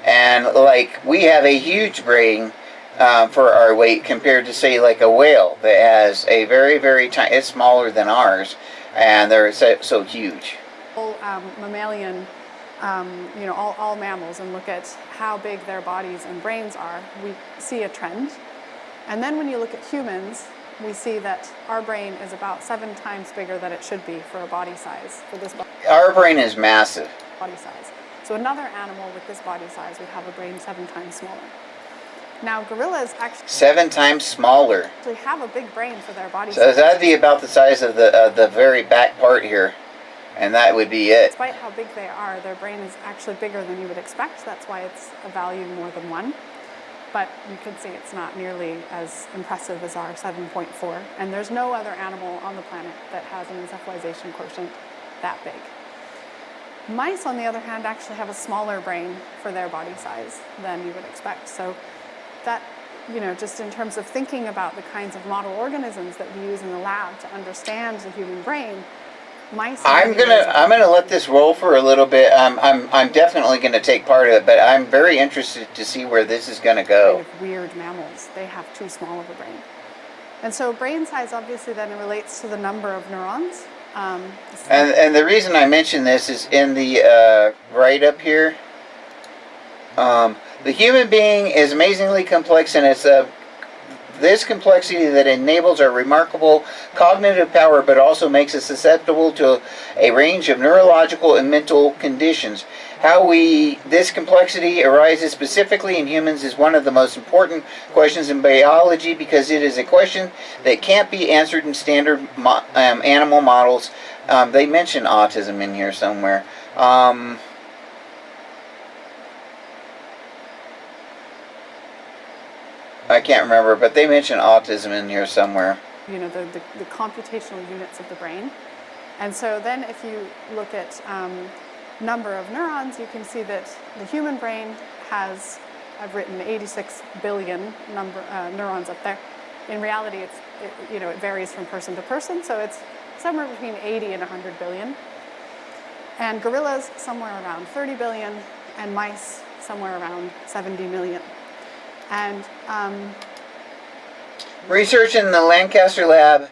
And like, we have a huge brain for our weight compared to, say, like a whale that has a very, very tiny... It's smaller than ours, and they're so huge. Mammalian... all mammals, and look at how big their bodies and brains are, we see a trend. And then when you look at humans, we see that our brain is about 7 times bigger than it should be for a body size, for this body. Our brain is massive. Body size. So another animal with this body size would have a brain 7 times smaller. Now gorillas actually 7 times smaller. Actually have a big brain for their body size. So that'd be about the size of the very back part here. And that would be it. Despite how big they are, their brain is actually bigger than you would expect. That's why it's a value more than 1. But you can see it's not nearly as impressive as our 7.4. And there's no other animal on the planet that has an encephalization quotient that big. Mice, on the other hand, actually have a smaller brain for their body size than you would expect. So that, just in terms of thinking about the kinds of model organisms that we use in the lab to understand the human brain, I'm gonna let this roll for a little bit. I'm definitely gonna take part of it, but I'm very interested to see where this is gonna go. Kind of weird mammals, they have too small of a brain, and so brain size obviously then relates to the number of neurons Um, and the reason I mention this is in the write-up here. The human being is amazingly complex, and it's this complexity that enables our remarkable cognitive power, but also makes us susceptible to a range of neurological and mental conditions. How this complexity arises specifically in humans is one of the most important questions in biology, because it is a question that can't be answered in standard animal models. They mention autism in here somewhere. I can't remember, but they mention autism in here somewhere. You know, the computational units of the brain. And so then if you look at number of neurons, you can see that the human brain has, I've written 86 billion neurons up there. In reality, it varies from person to person, so it's somewhere between 80 and 100 billion. And gorillas, somewhere around 30 billion, and mice, somewhere around 70 million. And research in the Lancaster Lab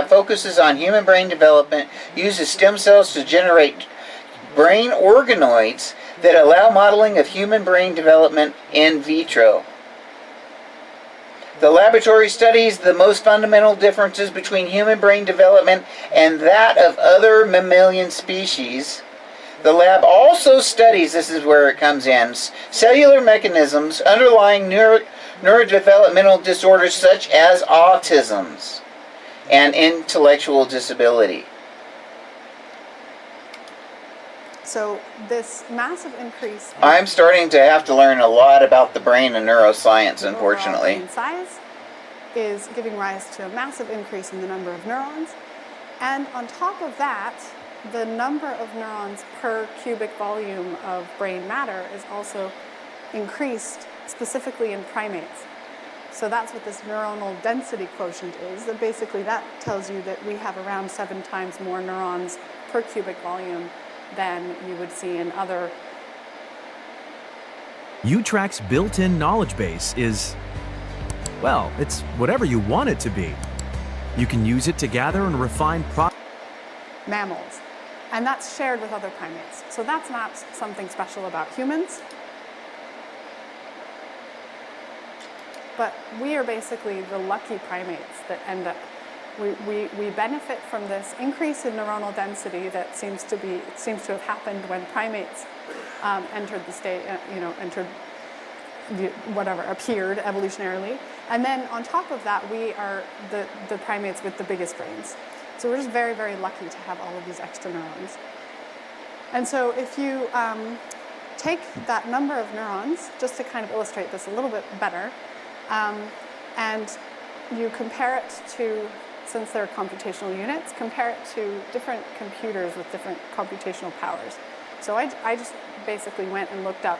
focuses on human brain development, uses stem cells to generate brain organoids that allow modeling of human brain development in vitro. The laboratory studies the most fundamental differences between human brain development and that of other mammalian species. The lab also studies, this is where it comes in, cellular mechanisms underlying neurodevelopmental disorders such as autism and intellectual disability. So this massive increase in I'm starting to have to learn a lot about the brain and neuroscience, unfortunately. brain size is giving rise to a massive increase in the number of neurons. And on top of that, the number of neurons per cubic volume of brain matter is also increased, specifically in primates. So that's what this neuronal density quotient is. And basically that tells you that we have around 7 times more neurons per cubic volume than you would see in other. UTRAC's built-in knowledge base is, well, it's whatever you want it to be. You can use it to gather and refine mammals. And that's shared with other primates. So that's not something special about humans. But we are basically the lucky primates that end up, we benefit from this increase in neuronal density that seems to have happened when primates entered the state, appeared evolutionarily. And then on top of that, we are the primates with the biggest brains. So we're just very, very lucky to have all of these extra neurons. And so if you take that number of neurons, just to kind of illustrate this a little bit better, and you compare it to, since they're computational units, compare it to different computers with different computational powers. So I just basically went and looked up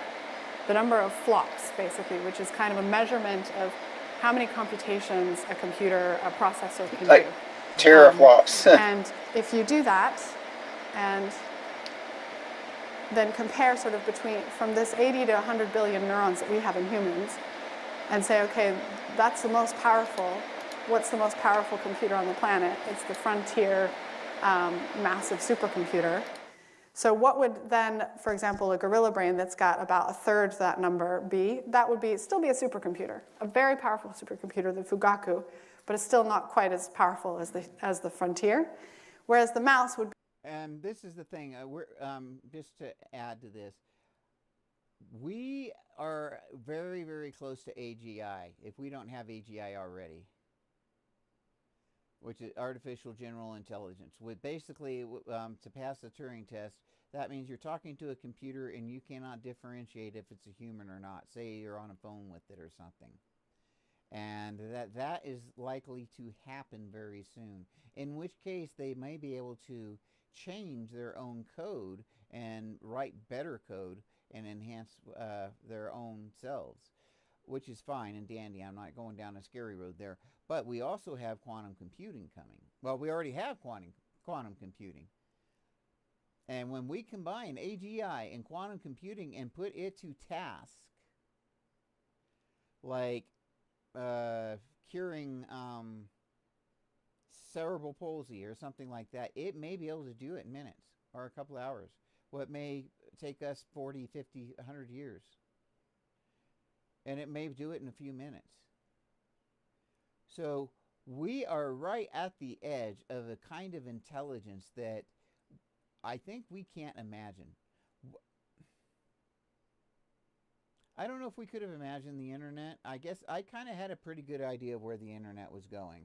the number of flops, basically, which is kind of a measurement of how many computations a processor can do. Teraflops. And if you do that, and then compare sort of from this 80 to 100 billion neurons that we have in humans, and say, okay, that's the most powerful. What's the most powerful computer on the planet? It's the Frontier massive supercomputer. So what would then, for example, a gorilla brain that's got about a third that number be? That would still be a supercomputer, a very powerful supercomputer, the Fugaku, but it's still not quite as powerful as the Frontier. Whereas the mouse would be. And this is the thing, just to add to this, we are very, very close to AGI, if we don't have AGI already, which is Artificial General Intelligence. With basically, to pass the Turing test, that means you're talking to a computer and you cannot differentiate if it's a human or not. Say you're on a phone with it or something. And that is likely to happen very soon, in which case they may be able to change their own code and write better code and enhance their own selves, which is fine and dandy. I'm not going down a scary road there. But we also have quantum computing coming. Well, we already have quantum computing. And when we combine AGI and quantum computing and put it to task, like curing cerebral palsy or something like that, it may be able to do it in minutes or a couple of hours. What may take us 40, 50, 100 years. And it may do it in a few minutes. So we are right at the edge of a kind of intelligence that I think we can't imagine. I don't know if we could have imagined the internet. I guess I kind of had a pretty good idea of where the internet was going.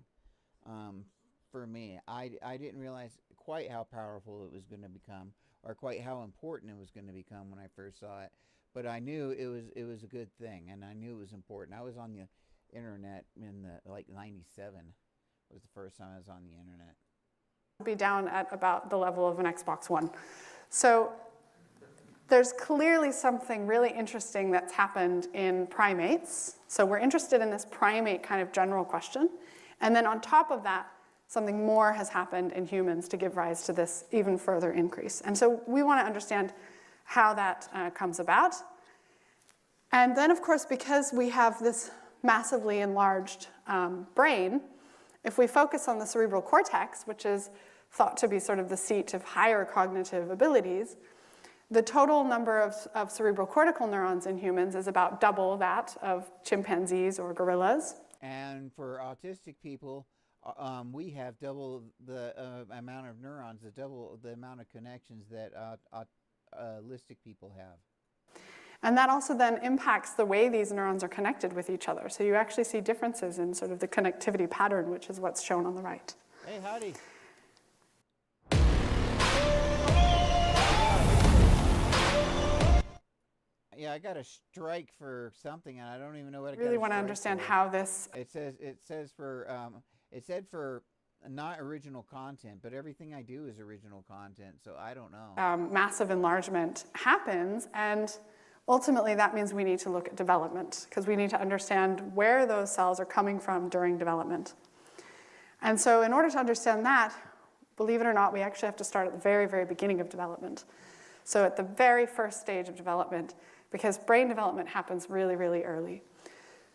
For me, I didn't realize quite how powerful it was going to become, or quite how important it was going to become when I first saw it. But I knew it was a good thing, and I knew it was important. I was on the internet in the like '97 was the first time I was on the internet. Be down at about the level of an Xbox One. So there's clearly something really interesting that's happened in primates. So we're interested in this primate kind of general question. And then on top of that, something more has happened in humans to give rise to this even further increase. And so we want to understand how that comes about. And then, of course, because we have this massively enlarged brain, if we focus on the cerebral cortex, which is thought to be sort of the seat of higher cognitive abilities, the total number of cerebral cortical neurons in humans is about double that of chimpanzees or gorillas. And for autistic people, we have double the amount of neurons, double the amount of connections that autistic people have. And that also then impacts the way these neurons are connected with each other. So you actually see differences in sort of the connectivity pattern, which is what's shown on the right. Hey, howdy. Yeah, I got a strike for something, and I don't even know what it. Really want to understand how this. It said for not original content, but everything I do is original content, so I don't know. Massive enlargement happens, and ultimately that means we need to look at development, because we need to understand where those cells are coming from during development. And so in order to understand that, believe it or not, we actually have to start at the very, very beginning of development. So at the very first stage of development, because brain development happens really, really early.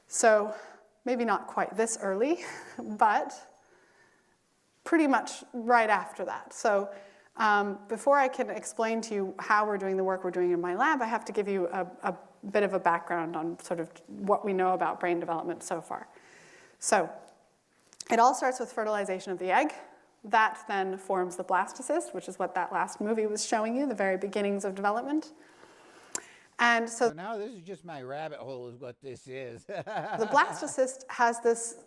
So maybe not quite this early, but pretty much right after that. So before I can explain to you how we're doing the work we're doing in my lab, I have to give you a bit of a background on sort of what we know about brain development so far. So it all starts with fertilization of the egg. That then forms the blastocyst, which is what that last movie was showing you, the very beginnings of development. And so now this is just my rabbit hole is what this is. The blastocyst has this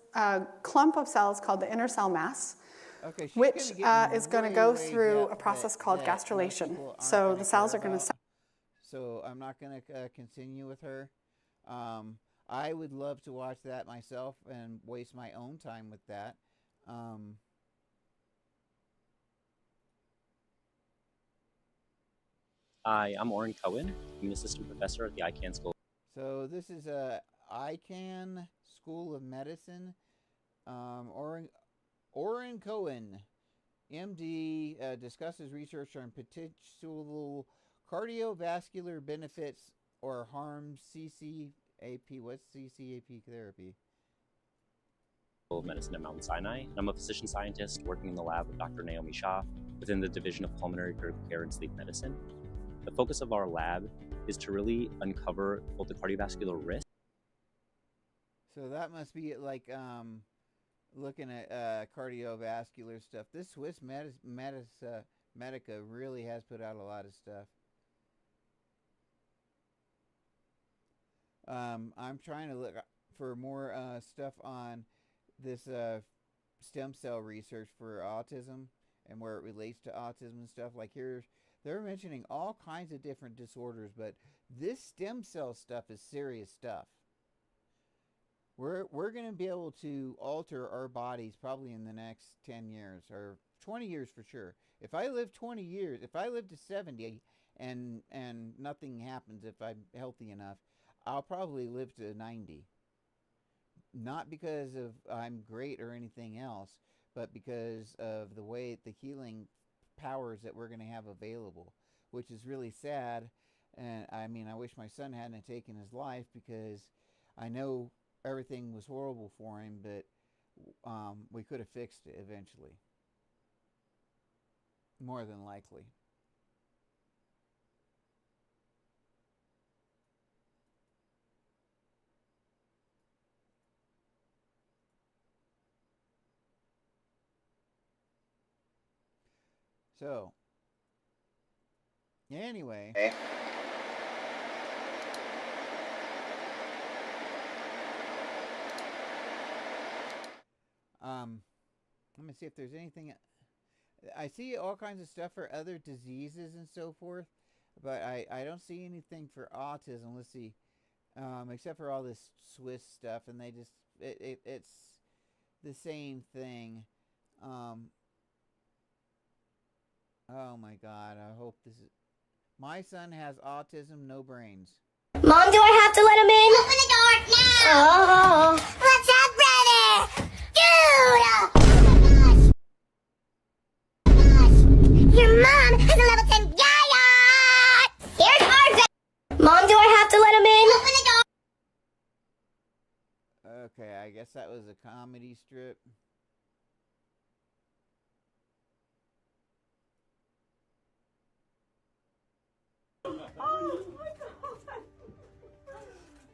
clump of cells called the inner cell mass, okay, which is going to go through a process called gastrulation. So the cells are going to... So I'm not going to continue with her. I would love to watch that myself and waste my own time with that. Hi, I'm Oren Cohen. I'm an assistant professor at the ICANN School. So this is a ICANN School of Medicine. Oren Cohen, MD, discusses research on potential cardiovascular benefits or harms CCAP. What's CCAP therapy? Of Medicine at Mount Sinai. I'm a physician scientist working in the lab with Dr. Naomi Shah within the Division of Pulmonary Critical Care and Sleep Medicine. The focus of our lab is to really uncover both the cardiovascular risk. So that must be like looking at cardiovascular stuff. This Swiss Medica really has put out a lot of stuff. I'm trying to look for more stuff on this stem cell research for autism and where it relates to autism and stuff. Like here, they're mentioning all kinds of different disorders, but this stem cell stuff is serious stuff. We're going to be able to alter our bodies probably in the next 10 years or 20 years for sure. If I live 20 years, if I live to 70 and nothing happens, if I'm healthy enough, I'll probably live to 90. Not because of I'm great or anything else, but because of the way the healing powers that we're going to have available, which is really sad. And I mean, I wish my son hadn't taken his life because I know everything was horrible for him, but we could have fixed it eventually. More than likely. So, anyway. Let me see if there's anything. I see all kinds of stuff for other diseases and so forth, but I don't see anything for autism. Let's see. Except for all this Swiss stuff, and they just it's the same thing. Oh my God! I hope this is. My son has autism, no brains. Mom, do I have to let him in? Open the door now! Oh. Let's have brother! Dude! Your mom has a level 10 yaya! Here's our Mom, do I have to let him in? Open the door! Okay, I guess that was a comedy strip. Oh my God!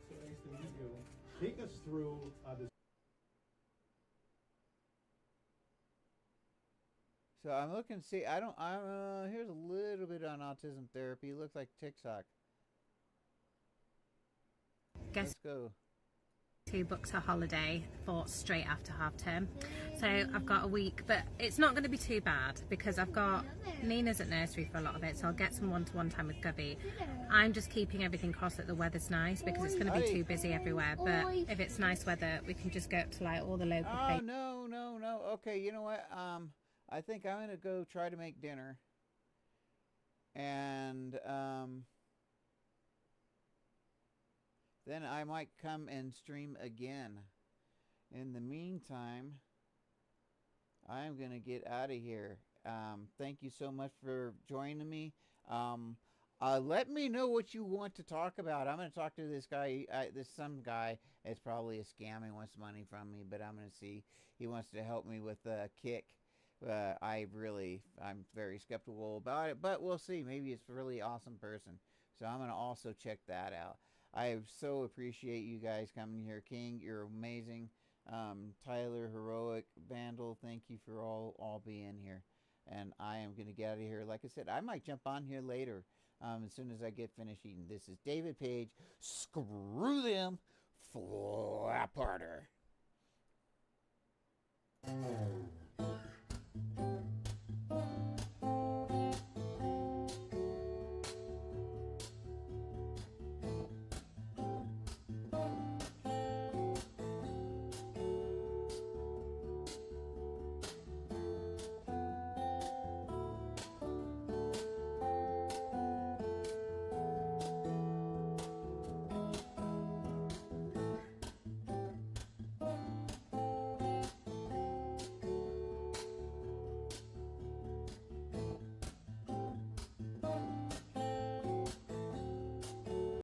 So nice to meet you. Take us through this. So I'm looking to see. Here's a little bit on autism therapy. It looks like TikTok. Let's go. 2 books a holiday for straight after half term, so I've got a week, but it's not going to be too bad because I've got Nina's at nursery for a lot of it, so I'll get some one-to-one time with Gubby. I'm just keeping everything crossed that the weather's nice because it's going to be too busy everywhere, but if it's nice weather we can just go up to like all the local places. No. Okay, you know what? I think I'm gonna go try to make dinner, and then I might come and stream again. In the meantime, I'm going to get out of here. Thank you so much for joining me. Let me know what you want to talk about. I'm going to talk to this guy, some guy. It's probably a scam. He wants money from me, but I'm going to see. He wants to help me with Kick. I'm very skeptical about it, but we'll see. Maybe it's a really awesome person. So I'm going to also check that out. I so appreciate you guys coming here. King, you're amazing. Tyler, Heroic, Vandal, thank you for all being here. And I am going to get out of here. Like I said, I might jump on here later as soon as I get finished eating. This is David Page. Screw them. Flap harder.